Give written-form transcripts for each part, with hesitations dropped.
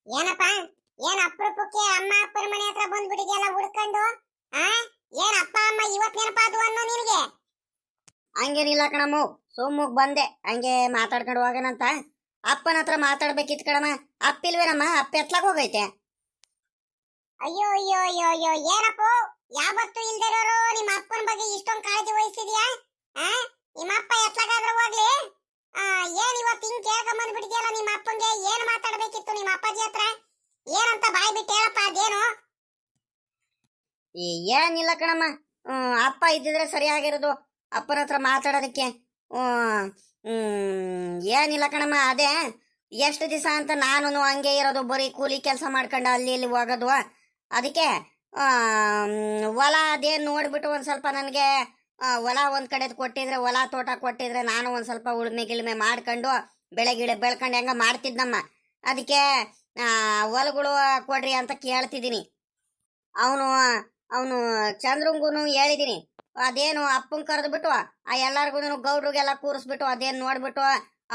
ಏನಪ್ಪ? ಏನ್ ಅಪರೂಪಕ್ಕೆ ಅಮ್ಮ ಅಪ್ಪನ ಮನೆ ಹತ್ರ ಬಂದ್ಬಿಟ್ಟಿದ್ಯಲ್ಲ ಹುಡ್ಕೊಂಡು? ಆ ಏನ್ ಅಪ್ಪ ಅಮ್ಮ ಇವತ್ ನೆನಪಾದು ಅನ್ನೋ ನಿನಗೆ? ಹಂಗೇನಿಲ್ಲ ಕಣಮ್ಮ, ಸೋಮುಗ್ ಬಂದೆ ಹಂಗೆ ಮಾತಾಡ್ಕೊಂಡು ಹೋಗೋಣಂತ. ಅಪ್ಪನ ಹತ್ರ ಮಾತಾಡ್ಬೇಕಿತ್ತು ಕಣಮ್ಮ. ಅಪ್ಪಿಲ್ವೇನಮ್ಮ? ಅಪ್ಪ ಎತ್ಲಾಗ ಹೋಗೈತೆ. ಅಯ್ಯೋ ಅಯ್ಯೋ ಅಯ್ಯೋ ಅಯ್ಯೋ, ಏನಪ್ಪ ಯಾವತ್ತು ಇಲ್ದಿರೋರು ನಿಮ್ಮ ಅಪ್ಪನ ಬಗ್ಗೆ ಇಷ್ಟೊಂದು ಕಾಳಜಿ ವಹಿಸಿದ್ಯಾ? ಆ ನಿಮ್ಮ ಅಪ್ಪ ಎತ್ಲಾಗಾದ್ರೂ ಹೋಗ್ಲಿ. ಏನ್ ಇವತ್ತು ಹಿಂಗ್ ಕೇಳ್ಕೊಂಡ್ ಬಂದ್ಬಿಟ್ಟಿದ್ಯಲ್ಲ ನಿಮ್ಮ ಅಪ್ಪಂಗೆ? ಏನ್ ಮಾತಾಡ್ಬೇಕಿತ್ತು ನಿಮ್ಮ ಅಪ್ಪಾಜಿ ಹತ್ರ? ಏನಂತ ಬಾಯ್ ಬಿಟ್ಟು ಹೇಳಪ್ಪ ಅದೇನು? ಏನಿಲ್ಲ ಕಣಮ್ಮ, ಅಪ್ಪ ಇದ್ದಿದ್ರೆ ಸರಿಯಾಗಿರೋದು ಅಪ್ಪನ ಹತ್ರ ಮಾತಾಡೋದಕ್ಕೆ. ಏನಿಲ್ಲ ಕಣಮ್ಮ, ಅದೇ ಎಷ್ಟು ದಿವಸ ಅಂತ ನಾನು ಹಂಗೆ ಇರೋದು, ಬರೀ ಕೂಲಿ ಕೆಲಸ ಮಾಡ್ಕೊಂಡು ಅಲ್ಲಿ ಇಲ್ಲಿ ಹೋಗೋದು. ಅದಕ್ಕೆ ಹೊಲ ಅದೇನು ನೋಡ್ಬಿಟ್ಟು ಒಂದು ಸ್ವಲ್ಪ ನನಗೆ ಹೊಲ ಒಂದು ಕಡೆದು ಕೊಟ್ಟಿದ್ರೆ, ಹೊಲ ತೋಟ ಕೊಟ್ಟಿದ್ರೆ ನಾನು ಒಂದು ಸ್ವಲ್ಪ ಉಳುಮೆ ಗಿಳುಮೆ ಮಾಡ್ಕೊಂಡು ಬೆಳೆ ಗಿಡ ಬೆಳ್ಕೊಂಡು ಹೆಂಗ ಮಾಡ್ತಿದ್ನಮ್ಮ. ಅದಕ್ಕೆ ಹೊಲಗಳು ಕೊಡ್ರಿ ಅಂತ ಕೇಳ್ತಿದ್ದೀನಿ. ಅವನು ಅವನು ಚಂದ್ರಂಗೂ ಹೇಳಿದ್ದೀನಿ. ಅದೇನು ಅಪ್ಪನ ಕರೆದ್ಬಿಟ್ಟು ಆ ಎಲ್ಲಾರ್ಗು ಗೌಡ್ರಿಗೆಲ್ಲ ಕೂರಿಸ್ಬಿಟ್ಟು ಅದೇನು ನೋಡ್ಬಿಟ್ಟು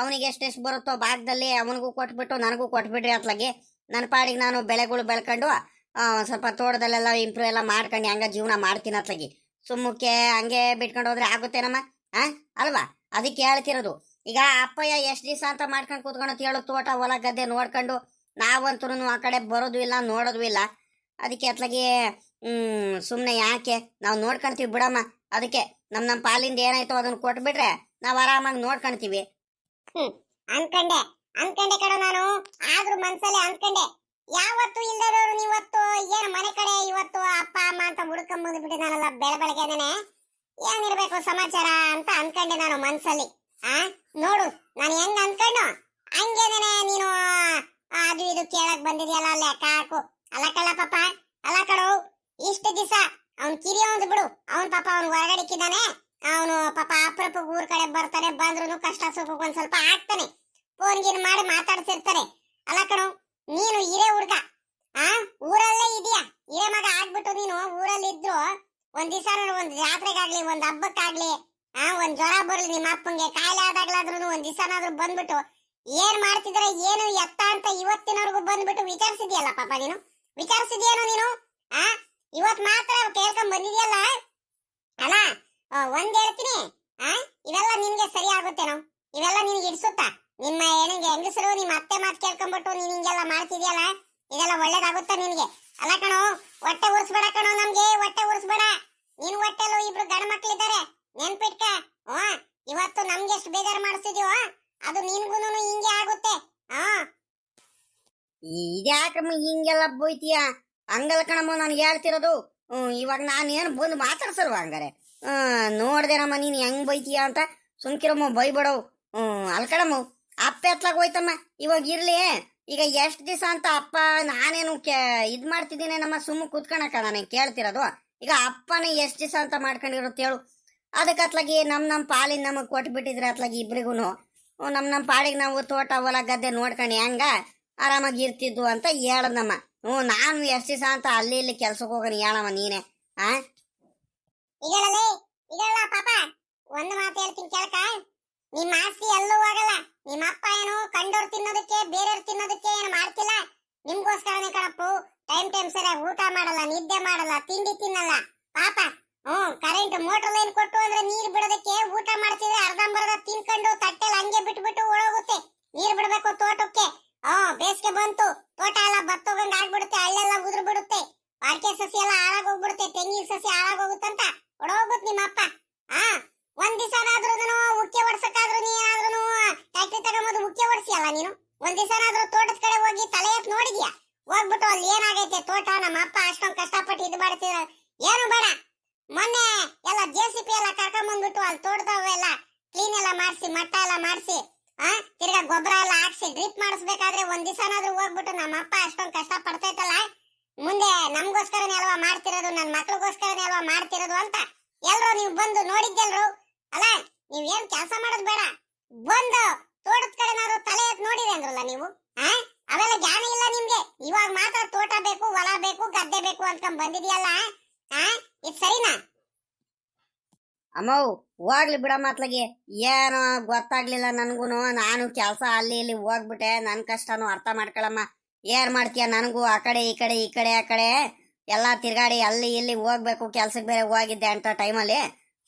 ಅವನಿಗೆ ಎಷ್ಟೆಷ್ಟು ಬರುತ್ತೋ ಭಾಗದಲ್ಲಿ ಅವನಿಗೂ ಕೊಟ್ಬಿಟ್ಟು ನನಗೂ ಕೊಟ್ಬಿಡ್ರಿ ಅತ್ಲಾಗಿ. ನನ್ನ ಪಾಡಿಗೆ ನಾನು ಬೆಳೆಗಳು ಬೆಳ್ಕೊಂಡು ಒಂದು ಸ್ವಲ್ಪ ತೋಟದಲ್ಲೆಲ್ಲ ಇಂಪ್ರೂವ್ ಎಲ್ಲ ಮಾಡ್ಕೊಂಡು ಹಂಗ ಜೀವನ ಮಾಡ್ತೀನಿ ಅತ್ಲಾಗಿ. ಸುಮ್ಮಕ್ಕೆ ಹಂಗೆ ಬಿಟ್ಕೊಂಡು ಹೋದ್ರೆ ಆಗುತ್ತೇನಮ್ಮ? ಅಲ್ವಾ? ಅದಕ್ಕೆ ಹೇಳ್ತಿರೋದು. ಈಗ ಅಪ್ಪಯ್ಯ ಎಷ್ಟು ದಿವಸ ಅಂತ ಮಾಡ್ಕೊಂಡು ಕೂತ್ಕೊಂಡು ಹೇಳು, ತೋಟ ಹೊಲ ಗದ್ದೆ ನೋಡ್ಕೊಂಡು ನಾವಂತೂ ಆ ಕಡೆ ಬರೋದು ಇಲ್ಲ ನೋಡೋದು ಇಲ್ಲ. ಅದಕ್ಕೆ ಅತ್ಲಾಗಿ ಸುಮ್ಮನೆ ಯಾಕೆ, ನಾವು ನೋಡ್ಕೊಂತೀವಿ ಬಿಡಮ್ಮ. ಅದಕ್ಕೆ ನಮ್ಮ ಪಾಲಿಂದ ಏನಾಯ್ತೋ ಅದನ್ನ ಕೊಟ್ಬಿಟ್ರೆ ನಾವು ಆರಾಮಾಗಿ ನೋಡ್ಕೊಂತೀವಿ. ಅನ್ಕಂಡೆ ಅನ್ಕಂಡೆ ಕಣ ನಾನು. ಆದ್ರೂ ಮನ್ಸಲ್ಲಿ ಅನ್ಕಂಡೆ, ಯಾವತ್ತು ಇಲ್ದರೋರು ನೀವತ್ತು ಏನ್ ಮನೆ ಕಡೆ ಇವತ್ತು ಅಪ್ಪ ಅಮ್ಮ ಅಂತ ಹುಡ್ಕೊಂಡ್ ಬಂದ್ಬಿಟ್ಟಿದಾನಲ್ಲ ಬೆಳಗ್ಗೆನೆ. ಏನಿರ್ಬೇಕು ಸಮಾಚಾರ ಅಂತ ಅನ್ಕಂಡೆ ನಾನು ಮನ್ಸಲ್ಲಿ. ನೋಡು ನಾನು ಹೆಂಗ್ ಅನ್ಕೊಂಡು ಹಂಗೇನೆ ನೀನು ಅದು ಇದು ಕೇಳಕ್ ಬಂದಿದ್ಯಲ್ಲ, ಲೆಕ್ಕ ಹಾಕು. ಅಲ್ಲ ಕಳ್ಳ ಪಾಪ, ಅಲ್ಲ ಕಡು, ಇಷ್ಟು ದಿವಸ ಅವ್ನ್ ಕಿರಿ ಒಂದು ಬಿಡು. ಅವನ್ ಪಾಪ ಅವ್ನು ಹೊರಗಡಿಕ್ಕಿದ್ದಾನೆ. ಅವನು ಪಾಪ ಅಪ್ರೂಪ ಊರ್ ಕಡೆ ಬರ್ತಾನೆ, ಬಂದ್ರು ಕಷ್ಟ ಸುಖಕ್ಕೆ ಒಂದ್ ಸ್ವಲ್ಪ ಆಗ್ತಾನೆ, ಫೋನ್ ಗೀನ್ ಮಾಡಿ ಮಾತಾಡ್ಸಿರ್ತಾರೆ. ಅಲ್ಲ ಕಣು, ನೀನು ಹಿರೇ ಹುಡ್ಗ, ಊರಲ್ಲೇ ಇದೀಯಾ, ಹಿರೇ ಮಗ ಆಗ್ಬಿಟ್ಟು ನೀನು ಊರಲ್ಲಿ ಇದ್ರು ಒಂದ್ ದಿವಸ ಒಂದ್ ಜಾತ್ರೆಗಾಗ್ಲಿ ಒಂದ್ ಹಬ್ಬಕ್ಕಾಗ್ಲಿ ಒಂದ್ ಜ್ವರ ಬರ್ಲಿ ನಿಮ್ಮ ಅಪ್ಪಂಗೆ ಕಾಯಿಲೆ ಆದಾಗ್ಲಾದ್ರೂ ಒಂದ್ ದಿವಸನಾದ್ರೂ ಬಂದ್ಬಿಟ್ಟು ಏನ್ ಮಾಡ್ತಿದ್ರೆ ಏನು ಎತ್ತ ಅಂತ ಇವತ್ತಿನವರೆಗೂ ಬಂದ್ಬಿಟ್ಟು ವಿಚಾರಿಸಿದ್ಯಲ್ಲ ಪಾಪ ನೀನು? ವಿಚಾರಿಸಿದ್ಯೇನೋ ನೀನು? ಇವತ್ ಮಾತ್ರ ಕೇಳ್ಕೊಂಡ್ ಬಂದಿದ್ಯಲ್ಲ. ಅಲ್ಲ ಒಂದ್ ಹೇಳ್ತೀನಿ, ಇವೆಲ್ಲ ನಿನ್ಗೆ ಸರಿ ಆಗುತ್ತೇನೋ? ಇವೆಲ್ಲ ನಿನ್ಗೆ ಇಡ್ಸುತ್ತಾ? ನಿಮ್ಮ ಏನಿಗೆ ಹೆಂಗಸರು ನಿಮ್ಮ ಅತ್ತೆ ಮಾತು ಕೇಳ್ಕೊಂಡ್ಬಿಟ್ಟು ನೀನ್ ಹಿಂಗೆಲ್ಲ ಮಾಡ್ತಿದ್ಯಲ್ಲ, ಇದೆಲ್ಲ ಒಳ್ಳೇದಾಗುತ್ತಾ ನಿನ್ಗೆ? ಅಲ್ಲ ಕಣೋ, ಹೊಟ್ಟೆ ಉರ್ಸ್ಬೇಡ ಕಣೋ, ನಮ್ಗೆ ಹೊಟ್ಟೆ ಉರ್ಸ್ಬೇಡ. ನೀನ್ ಹೊಟ್ಟೆಲ್ಲೂ ಇಬ್ರು ಗಂಡ ಮಕ್ಳಿದ್ದಾರೆ, ನೆನ್ಪಿಟ್ಕ. ಇವತ್ತು ನಮ್ಗೆ ಎಷ್ಟು ಬೇಜಾರು ಮಾಡಿಸ್ತಿದ್ಯೋ ಅದು ನಿನ್ಗೂನು ಹಿಂಗೆ ಆಗುತ್ತೆ. ಇದ್ಯಾಕಮ್ಮ ಹಿಂಗೆಲ್ಲ ಬೋಯ್ತೀಯ? ಹಂಗಲ್ಲ ಕಣಮ್ಮ ನಾನು ಹೇಳ್ತಿರೋದು. ಇವಾಗ ನಾನೇನು ಬಂದು ಮಾತಾಡ್ಸಲ್ವ ಹಂಗಾರೆ? ನೋಡ್ದೇನಮ್ಮ ನೀನು ಹೆಂಗ್ ಬೈತೀಯ ಅಂತ. ಸುಮ್ಕಿರಮ್ಮ, ಬೈಬೇಡವು. ಅಲ್ಕಡಮ್ಮ, ಅಪ್ಪ ಎತ್ಲಾಗ ಹೋಯ್ತಮ್ಮ. ಇವಾಗ ಇರ್ಲಿ, ಈಗ ಎಷ್ಟು ದಿವಸ ಅಂತ ಅಪ್ಪ ನಾನೇನು ಇದ್ ಮಾಡ್ತಿದ್ದೀನಿ ನಮ್ಮ ಸುಮ್ಮ ಕೂತ್ಕೊಳಕ ನಾನು ಕೇಳ್ತಿರೋದು. ಈಗ ಅಪ್ಪನ ಎಷ್ಟು ದಿವಸ ಅಂತ ಮಾಡ್ಕೊಂಡಿರುತ್ತೆ ಹೇಳು? ಅದಕ್ಕೆ ಅತ್ಲಾಗಿ ನಮ್ಮ ಪಾಲಿನ ನಮಗೆ ಕೊಟ್ಬಿಟ್ಟಿದ್ರೆ ಅತ್ಲಾಗಿ ಇಬ್ರಿಗೂ ನಮ್ಮ ಪಾಡಿಗೆ ನಾವು ತೋಟ ಹೊಲ ಗದ್ದೆ ನೋಡ್ಕೊಂಡು ಹೆಂಗ ಆರಾಮಾಗಿ ಇರ್ತಿದ್ವು ಅಂತ ಹೇಳದಮ್ಮ. ನಾನು ಎಷ್ಟು ದಿವಸ ಅಂತ ಅಲ್ಲಿ ಇಲ್ಲಿ ಕೆಲ್ಸಕ್ಕೆ ಹೋಗೋಣ ಹೇಳಮ್ಮ ನೀನೆ. ಈಗಳೇ ಈಗಳ ಪಾಪ, ಒಂದು ಮಾತು ಹೇಳ್ತೀನಿ ಕೇಳಕ. ನಿಮ್ಮ ಆಸ್ತಿ ಎಲ್ಲೂ ಹೋಗಲ್ಲ. ನಿಮ್ಮ ಅಪ್ಪ ಏನು ಕಂಡೋರ್ ತಿನ್ನೋದಕ್ಕೆ ಬೇರೆಯವ್ರು ತಿನ್ನೋದಕ್ಕೆ ಏನು ಮಾಡ್ತಿಲ್ಲ, ನಿಮ್ಗೋಸ್ಕರನೇ ಕಣಪ್ಪು. ಟೈಮ್ ಸರಿಯಾಗಿ ಊಟ ಮಾಡಲ್ಲ, ನಿದ್ದೆ ಮಾಡಲ್ಲ, ತಿಂಡಿ ತಿನ್ನಲ್ಲ ಪಾಪ. ಕರೆಂಟ್ ಮೋಟರ್ ಲೈನ್ ಕೊಟ್ಟು ಅಂದ್ರೆ ನೀರ್ ಬಿಡೋದಕ್ಕೆ ಊಟ ಮಾಡ್ತಿದ್ರೆ ಅರ್ಧಂಬರ್ಧ ತಿನ್ಕೊಂಡು ತಟ್ಟೆಲ್ಲ ಹಂಗೆ ಬಿಟ್ಬಿಟ್ಟು ಒಳಗೋಗುತ್ತೆ. ನೀರ್ ಬಿಡ್ಬೇಕು ತೋಟಕ್ಕೆ. ಬೇಸಿಗೆ ಬಂತು, ತೋಟ ಎಲ್ಲ ಬತ್ತೋಗಂಗ್ ಆಗ್ಬಿಡುತ್ತೆ, ಹಳ್ಳೆಲ್ಲ ಉದುರು ಬಿಡುತ್ತೆ, ಅಡಿಕೆ ಸಸಿ ಎಲ್ಲ ಹಾಳಾಗೋಗ್ಬಿಡುತ್ತೆ, ತೆಂಗಿನ ಸಸಿ ಹಾಳಾಗೋಗುತ್ತಂತ ಒಡೋಗುತ್ತೆ ನಿಮ್ಮ ಅಪ್ಪ. ಒಂದ್ ದಿವಸನಾದ್ರೂ ಉಕ್ಕೆ ಹೊಡ್ಸಕ್ಕಾದ್ರೂ ನೀನಾದ್ರೂ ಟ್ಯಾಕ್ಟ್ರಿ ತಗೊಂಬಂದು ಉಕ್ಕೆ ಹೊಡ್ಸಿಯಲ್ಲ ನೀನು? ಒಂದ್ ದಿವಸನಾದ್ರೂ ತೋಟದ ಕಡೆ ಹೋಗಿ ತಲೆ ಎತ್ ನೋಡಿದ್ಯಾ? ಹೋಗ್ಬಿಟ್ಟು ಅಲ್ಲಿ ಏನಾಗೈತೆ ತೋಟ, ನಮ್ಮ ಅಪ್ಪ ಅಷ್ಟೊಂದು ಕಷ್ಟಪಟ್ಟು ಇದು ಮಾಡ್ತಿದ್ರ ಏನು ಬೇಡ. ಮೊನ್ನೆ ಎಲ್ಲ JCB ಎಲ್ಲ ಕರ್ಕೊಂಬಂದ್ಬಿಟ್ಟು ಅಲ್ಲಿ ತೋಟದವೆಲ್ಲ ಕ್ಲೀನ್ ಎಲ್ಲ ಮಾಡಿಸಿ, ಮಟ್ಟ ಎಲ್ಲ ಮಾಡಿಸಿ, ತಿರ್ಗಾ ಗೊಬ್ಬರ ಎಲ್ಲ ಹಾಕ್ಸಿ ಡ್ರಿಪ್ ಮಾಡಿಸ್ಬೇಕಾದ್ರೆ ಒಂದ್ ದಿವಸನಾದ್ರೂ ಹೋಗ್ಬಿಟ್ಟು ನಮ್ಮ ಅಪ್ಪ ಅಷ್ಟೊಂದು ಕಷ್ಟ ಪಡ್ತೈತಲ್ಲ, ಮುಂದೆ ನಮ್ಗೋಸ್ಕರನೇ ಅಲ್ವಾ ಮಾಡ್ತಿರೋದು, ನನ್ನ ಮಕ್ಳಿಗೋಸ್ಕರನೇ ಅಲ್ವಾ ಮಾಡ್ತಿರೋದು ಅಂತ ಎಲ್ರು ನೀವು ಬಂದು ನೋಡಿದ್ದೆಲ್ರು. ಅಲ್ಲ ನೀವ್ ಏನ್ ಕೆಲಸ ಮಾಡೋದು ಬೇಡ, ಬಂದು ತೋಟದ ಕಡೆನಾದ್ರು ತಲೆ ಎತ್ ನೋಡಿದೆ ಅಂದ್ರಲ್ಲ ನೀವು. ಅವೆಲ್ಲ ಜ್ಞಾನ ಇಲ್ಲ ನಿಮ್ಗೆ. ಇವಾಗ ಮಾತ್ರ ತೋಟ ಬೇಕು, ಹೊಲ ಬೇಕು, ಗದ್ದೆ ಬೇಕು ಅನ್ಕೊಂಡ್ ಬಂದಿದ್ಯಲ್ಲ, ಇದು ಸರಿನಾ? ಅಮ್ಮವ್ ಹೋಗ್ಲಿ ಬಿಡಮ್ಮ ಅತ್ಲಾಗಿ. ಏನೋ ಗೊತ್ತಾಗ್ಲಿಲ್ಲ ನನ್ಗೂನು. ನಾನು ಕೆಲಸ ಅಲ್ಲಿ ಇಲ್ಲಿ ಹೋಗ್ಬಿಟ್ಟೆ, ನನ್ನ ಕಷ್ಟನೂ ಅರ್ಥ ಮಾಡ್ಕೊಳಮ್ಮ. ಏನ್ ಮಾಡ್ತೀಯ? ನನಗೂ ಆ ಕಡೆ ಈ ಕಡೆ ಆ ಕಡೆ ಎಲ್ಲ ತಿರ್ಗಾಡಿ ಅಲ್ಲಿ ಇಲ್ಲಿ ಹೋಗ್ಬೇಕು, ಕೆಲ್ಸಕ್ಕೆ ಬೇರೆ ಹೋಗಿದ್ದೆ ಅಂತ ಟೈಮಲ್ಲಿ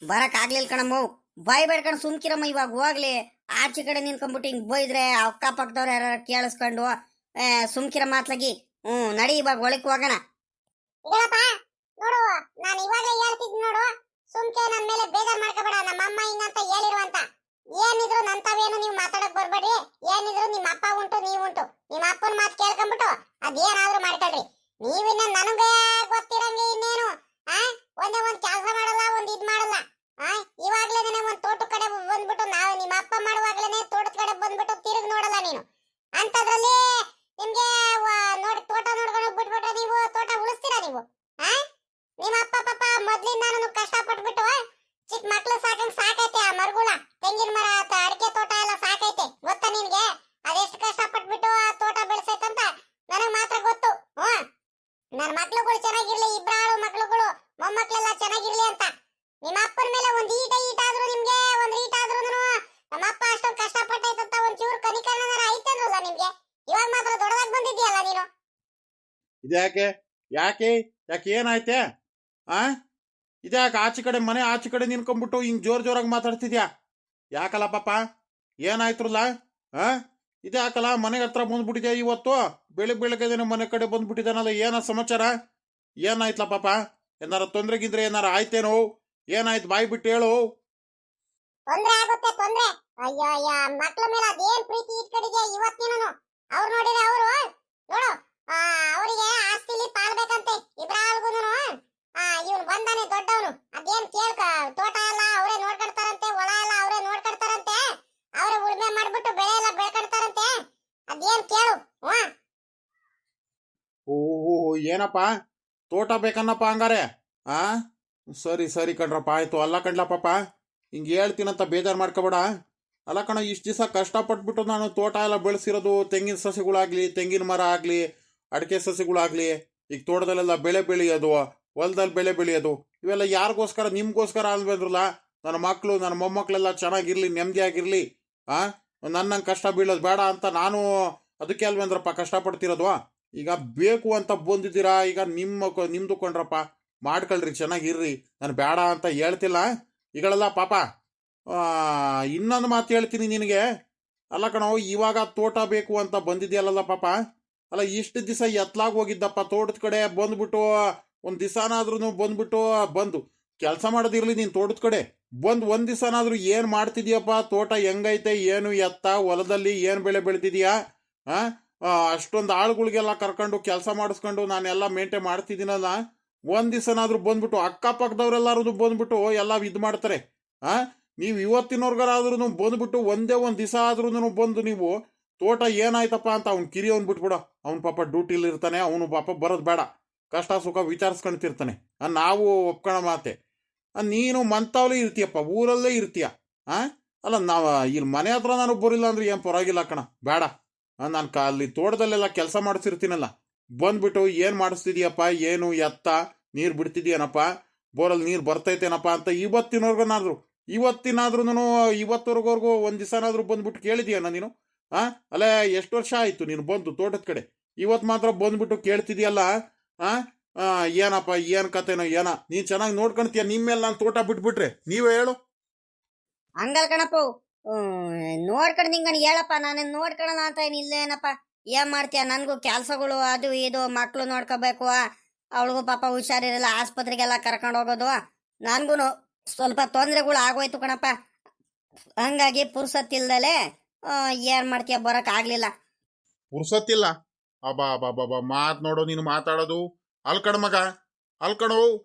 ಬರಕ್ ಆಗ್ಲಿಲ್ಲ ಕಣಮ್ಮ. ಬಾಯ್ ಬೇಡ್ಕೊಂಡು ಸುಮ್ಕಿರಮ್ಮ, ಇವಾಗ ಹೋಗ್ಲಿ. ಆಚೆ ಕಡೆ ನಿನ್ಕೊಂಡ್ಬಿಟ್ಟು ಹಿಂಗ್ ಬೈದ್ರೆ ಅಕ್ಕಪಕ್ಕದವ್ರು ಯಾರು ಕೇಳಿಸ್ಕೊಂಡು ಸುಮ್ಕಿರ ಮಾತ್ಲಾಗಿ. ನಡಿ ಇವಾಗ ಒಳಕ್ ಹೋಗೋಣ. ಇಗಳಪ್ಪ ನೋಡು, ನಾನು ಇವಾಗಲೇ ಹೇಳ್ತಿದ್ ನೋಡು, ಸುಮ್ಕೆ ನನ್ನ ಮೇಲೆ ಬೇಜಾರ್ ಮಾಡ್ಕೋಬೇಡ. ನಮ್ಮ ಅಮ್ಮ ಹಿಂಗಂತ ಹೇಳಿರುವಂತ ಏನಿದ್ರು ನಂತವೇನು ನೀವು ಮಾತಾಡಕ್ ಬರ್ಬೇಡಿ. ಏನಿದ್ರು ನಿಮ್ಮ ಅಪ್ಪ ಉಂಟು, ನೀವುಂಟು. ನಿಮ್ಮ ಅಪ್ಪನ ಮಾತು ಕೇಳ್ಕೊಂಡ್ಬಿಟ್ಟು ಅದೇನಾದ್ರೂ ಮಾಡ್ಕೊಳ್ರಿ. ನೀವಿನ್ನ ನನಗೆ ಗೊತ್ತಿರಂಗೆ ಇನ್ನೇನು ಒಂದೇ ಒಂದ್ ಕೆಲಸ ಮಾಡಲ್ಲ, ಒಂದ್ ಇದ್ ಮಾಡಲ್ಲ. ಇವಾಗ್ಲೇನೆ ಒಂದ್ ತೋಟದ ಕಡೆ ಬಂದ್ಬಿಟ್ಟು, ನಾವು ನಿಮ್ಮ ಅಪ್ಪ ಮಾಡುವಾಗ್ಲೇನೆ ತೋಟದ ಕಡೆ ಬಂದ್ಬಿಟ್ಟು ತಿರುಗಿ ನೋಡಲ್ಲ ನೀನು. ಅಂತದ್ರಲ್ಲಿ ನಿಮ್ಗೆ ನೋಡಿ ತೋಟ ನೋಡ್ಕೊಂಡು ಬಿಟ್ಬಿಟ್ರೆ ನೀವು ತೋಟ ಉಳಿಸ್ತೀರಾ ನೀವು? ನಿಮ್ಮ ಅಪ್ಪ ಪಾಪ ಮೊದ್ಲಿಂದ ನಾನು ಕಷ್ಟ ಪಟ್ಬಿಟ್ಟು ಚಿಕ್ಕ ಮಕ್ಳು ಸಾಕಂಗ್ ಸಾಕೈತೆ. ಆ ಮರಗುಳ ತೆಂಗಿನ ಮರ ಅಡಿಕೆ ತೋಟ ಎಲ್ಲ ಸಾಕೈತೆ, ಗೊತ್ತಾ ನಿನ್ಗೆ? ಅದೆಷ್ಟು ಕಷ್ಟ ಪಟ್ಬಿಟ್ಟು ಆ ತೋಟ ಬೆಳೆಸೈತಂತ ನನಗ್ ಮಾತ್ರ ಗೊತ್ತು. ನನ್ನ ಮಕ್ಳುಗಳು ಚೆನ್ನಾಗಿರ್ಲಿ, ಇಬ್ರಾಳು ಮಕ್ಳುಗಳು ಮೊಮ್ಮಕ್ಳೆಲ್ಲ ಚೆನ್ನಾಗಿರ್ಲಿ ಅಂತ. ನಿಮ್ಮ ಅಪ್ಪನ ಮೇಲೆ ಒಂದ್ ಈಟಾದ್ರೂ ನಿಮ್ಗೆ ಒಂದ್ ಈಟಾದ್ರೂ ನಮ್ಮ ಅಪ್ಪ ಅಷ್ಟೊಂದು ಕಷ್ಟ ಪಟ್ಟೈತಂತ ಒಂದ್ ಚೂರು ಕನಿಕರಣ ಐತಂದ್ರಲ್ಲ ನಿಮ್ಗೆ. ಇವಾಗ ಮಾತ್ರ ದೊಡ್ಡದಾಗಿ ಬಂದಿದ್ಯಲ್ಲ ನೀನು. ಇದ್ಯಾಕೆ ಯಾಕೆ ಯಾಕೆ ಏನಾಯ್ತೆ? ಇದ್ಯಾಕೆ ಆಚೆ ಕಡೆ ಮನೆ ಆಚೆ ಕಡೆ ನಿನ್ಕೊಂಡ್ಬಿಟ್ಟು ಹಿಂಗ್ ಜೋರಾಗಿ ಮಾತಾಡ್ತಿದ್ಯಾ? ಯಾಕಲ್ಲ ಪಾಪ, ಏನಾಯ್ತ್ರಲ್ಲ? ಇದ್ಯಾಕಲ್ಲ ಮನೆ ಹತ್ರ ಬಂದ್ಬಿಟ್ಟಿದ್ಯಾ ಇವತ್ತು? ಬೆಳಗ್ಗೆ ಮನೆ ಕಡೆ ಬಂದ್ಬಿಟ್ಟಿದ್ದಾನಲ್ಲ, ಏನ ಸಮಾಚಾರ? ಏನಾಯ್ತಲ್ಲ ಪಾಪ? ಏನಾರ ತೊಂದ್ರೆಗಿದ್ರೆ ಏನಾರ ಆಯ್ತೇನೋ? ಏನಾಯ್ತು ಬಾಯ್ ಬಿಟ್ಟು ಹೇಳು. ತೊಂದ್ರೆ ಆಗುತ್ತೆ ತೊಂದ್ರೆ. ಅಯ್ಯೋ ಅಯ್ಯ, ಮಕ್ಳ ಮೇಲೆ ಅದೇನ್ ಪ್ರೀತಿ ಇಟ್ಕೊಂಡಿದ್ಯಾ ಇವತ್ತಿನೂ. ಅವ್ರು ನೋಡಿದ್ರೆ ಅವರು ನೋಡು, ಅವರಿಗೆ ಆಸ್ತಿಲಿ ಪಾಲ್ಬೇಕಂತೆ ಇಬ್ರಾಲ್ಗೂನು. ಇವನು ಬಂದಾನೆ ದೊಡ್ಡವನು, ಅದೇನ್ ಕೇಳ್ಕ ತೋಟ ಎಲ್ಲ ಅವರೇ ನೋಡ್ಕೊಳ್ತಾರಂತೆ, ಹೊಲ ಎಲ್ಲ ಅವರೇ ನೋಡ್ಕೊಳ್ತಾರಂತೆ, ಅವರೇ ಉಳ್ಮೆ ಮಾಡ್ಬಿಟ್ಟು ಬೆಳೆ ಎಲ್ಲ ಬೆಳ್ಕೊಳ್ತಾರಂತೆ. ಅದೇನ್ ಕೇಳು. ಓಹೋ, ಏನಪ್ಪ ತೋಟ ಬೇಕನ್ನಪ್ಪ ಹಂಗಾರೆ? ಸರಿ ಸರಿ ಕಣ್ರಪ್ಪ, ಆಯ್ತು. ಅಲ್ಲ ಕಣ್ಲ ಪಾಪ, ಹಿಂಗೆ ಹೇಳ್ತೀನಂತ ಬೇಜಾರು ಮಾಡ್ಕೋಬೇಡ. ಅಲ್ಲ ಕಣ, ಇಷ್ಟು ದಿವಸ ಕಷ್ಟಪಟ್ಬಿಟ್ಟು ನಾನು ತೋಟ ಎಲ್ಲ ಬೆಳೆಸಿರೋದು, ತೆಂಗಿನ ಸಸಿಗಳಾಗ್ಲಿ, ತೆಂಗಿನ ಮರ ಆಗಲಿ, ಅಡಿಕೆ ಸಸಿಗಳಾಗ್ಲಿ, ಈಗ ತೋಟದಲ್ಲೆಲ್ಲ ಬೆಳೆ ಬೆಳೆಯೋದು, ಹೊಲದಲ್ಲಿ ಬೆಳೆ ಬೆಳೆಯೋದು, ಇವೆಲ್ಲ ಯಾರಿಗೋಸ್ಕರ? ನಿಮ್ಗೋಸ್ಕರ ಅಲ್ವೇಂದ್ರಲ್ಲ. ನನ್ನ ಮಕ್ಕಳು ನನ್ನ ಮೊಮ್ಮಕ್ಕಳೆಲ್ಲ ಚೆನ್ನಾಗಿರ್ಲಿ, ನೆಮ್ಮದಿಯಾಗಿರ್ಲಿ. ನನ್ನಂಗೆ ಕಷ್ಟ ಬೀಳೋದು ಬೇಡ ಅಂತ ನಾನು ಅದಕ್ಕೆ ಅಲ್ವೇಂದ್ರಪ್ಪ ಕಷ್ಟಪಡ್ತಿರೋದು. ಈಗ ಬೇಕು ಅಂತ ಬಂದಿದ್ದೀರಾ, ಈಗ ನಿಮ್ದು ಕೊಂಡ್ರಪ್ಪ, ಮಾಡ್ಕೊಳ್ರಿ, ಚೆನ್ನಾಗಿರ್ರಿ. ನಾನು ಬೇಡ ಅಂತ ಹೇಳ್ತಿಲ್ಲ. ಈಗಳೆಲ್ಲ ಪಾಪ ಇನ್ನೊಂದು ಮಾತು ಹೇಳ್ತೀನಿ ನಿನಗೆ. ಅಲ್ಲ ಕಣೋ, ಇವಾಗ ತೋಟ ಬೇಕು ಅಂತ ಬಂದಿದ್ಯಲ್ಲ ಪಾಪ. ಅಲ್ಲ, ಇಷ್ಟು ದಿವಸ ಎತ್ಲಾಗಿ ಹೋಗಿದ್ದಪ್ಪ ತೋಟದ ಕಡೆ, ಬಂದ್ಬಿಟ್ಟು ಒಂದು ದಿವಸನಾದ್ರೂ ಬಂದು ಕೆಲಸ ಮಾಡೋದಿರ್ಲಿ ನೀನು ತೋಟದ ಕಡೆ ಬಂದು ಒಂದು ದಿವಸನಾದ್ರೂ ಏನು ಮಾಡ್ತಿದ್ಯಪ್ಪ? ತೋಟ ಹೆಂಗೈತೆ, ಏನು ಎತ್ತ, ಹೊಲದಲ್ಲಿ ಏನು ಬೆಳೆ ಬೆಳೆದಿದ್ಯಾ? ಅಷ್ಟೊಂದು ಆಳುಗಳಿಗೆಲ್ಲ ಕರ್ಕೊಂಡು ಕೆಲಸ ಮಾಡಿಸ್ಕೊಂಡು ನಾನೆಲ್ಲ ಮೇಂಟೈನ್ ಮಾಡ್ತಿದ್ದೀನಲ್ಲ. ಒಂದು ದಿವಸನಾದ್ರೂ ಬಂದ್ಬಿಟ್ಟು ಅಕ್ಕಪಕ್ಕದವ್ರೆಲ್ಲರೂ ಬಂದ್ಬಿಟ್ಟು ಎಲ್ಲ ಇದು ಮಾಡ್ತಾರೆ. ನೀವು ಇವತ್ತಿನವ್ರಿಗಾದ್ರೂ ಬಂದ್ಬಿಟ್ಟು ಒಂದೇ ಒಂದು ದಿವಸ ಆದ್ರೂ ಬಂದು ನೀವು ತೋಟ ಏನಾಯ್ತಪ್ಪ ಅಂತ ಅವ್ನು ಕಿರಿಯವನ್ ಬಿಟ್ಬಿಡ. ಅವ್ನು ಪಾಪ ಡ್ಯೂಟಿಲಿ ಇರ್ತಾನೆ, ಅವನು ಪಾಪ ಬರೋದು ಬೇಡ, ಕಷ್ಟ ಸುಖ ವಿಚಾರಿಸ್ಕೊಂತಿರ್ತಾನೆ. ನಾವು ಒಪ್ಕೊಳ ಮಾತೆ. ನೀನು ಮಂತಾವಲ್ಲಿ ಇರ್ತೀಯಪ್ಪ, ಊರಲ್ಲೇ ಇರ್ತೀಯ. ಅಲ್ಲ, ನಾವು ಇಲ್ಲಿ ಮನೆ ಹತ್ರ ನಾನು ಬರಿಲ್ಲ ಅಂದ್ರೆ ಏನು ಪರವಾಗಿಲ್ಲ ಕಣ, ಬೇಡ. ನಾನು ಅಲ್ಲಿ ತೋಟದಲ್ಲೆಲ್ಲ ಕೆಲಸ ಮಾಡಿಸಿರ್ತೀನಲ್ಲ, ಬಂದ್ಬಿಟ್ಟು ಏನು ಮಾಡಿಸ್ತಿದ್ಯಪ್ಪ, ಏನು ಎತ್ತ, ನೀರು ಬಿಡ್ತಿದ್ಯೇನಪ್ಪ, ಬೋರಲ್ಲಿ ನೀರು ಬರ್ತೈತೇನಪ್ಪ ಅಂತ ಇವತ್ತಿನವರೆಗೂ ಇವತ್ತವರೆಗೂ ಒಂದು ದಿವಸನಾದ್ರೂ ಬಂದ್ಬಿಟ್ಟು ಕೇಳಿದ್ಯಾನ ನೀನು? ಅಲ್ಲೇ ಎಷ್ಟು ವರ್ಷ ಆಯ್ತು ನೀನು ಬಂದು ತೋಟದ ಕಡೆ? ಇವತ್ತು ಮಾತ್ರ ಬಂದ್ಬಿಟ್ಟು ಕೇಳ್ತಿದ್ಯಲ್ಲ. ಏನಪ್ಪ, ಏನ್ ಕತೆನೋ ಏನ? ನೀನ್ ಚೆನ್ನಾಗಿ ನೋಡ್ಕೊಂತೀಯ, ನಿಮ್ಮೇಲೆ ನಾನು ತೋಟ ಬಿಟ್ಬಿಟ್ರೆ ನೀವೇ ಹೇಳು. ಹಂಗಲ್ ಕಣಪ್ಪ, ನೋಡ್ಕೊಂಡು ನಿಂಗನ್ ಹೇಳಪ್ಪ, ನಾನೇನು ನೋಡ್ಕೊಳ್ಳೋಣ ಅಂತ ಏನಿಲ್ಲೇನಪ್ಪ. ಏನ್ ಮಾಡ್ತೀಯ, ನನ್ಗೂ ಕೆಲ್ಸಗಳು ಅದು ಇದು, ಮಕ್ಳು ನೋಡ್ಕೋಬೇಕು, ಅವಳಿಗೂ ಪಾಪ ಹುಷಾರಿರಲ್ಲ, ಆಸ್ಪತ್ರೆಗೆಲ್ಲ ಕರ್ಕೊಂಡು ಹೋಗೋದು, ನನ್ಗೂ ಸ್ವಲ್ಪ ತೊಂದರೆಗಳು ಆಗೋಯ್ತು ಕಣಪ್ಪ. ಹಂಗಾಗಿ ಪುರ್ಸತ್ತಿಲ್ದಲೆ ಏನ್ ಮಾಡ್ತೀಯ, ಬರಕ್ ಆಗ್ಲಿಲ್ಲ. ಪುರ್ಸತ್ತಿಲ್ಲ? ಅಬಾ ಬಾಬಾ, ಮಾತ್ ನೋಡು ನೀನು ಮಾತಾಡೋದು. ಅಲ್ಕಣ ಮಗ, ಅಲ್ಕಣೋ,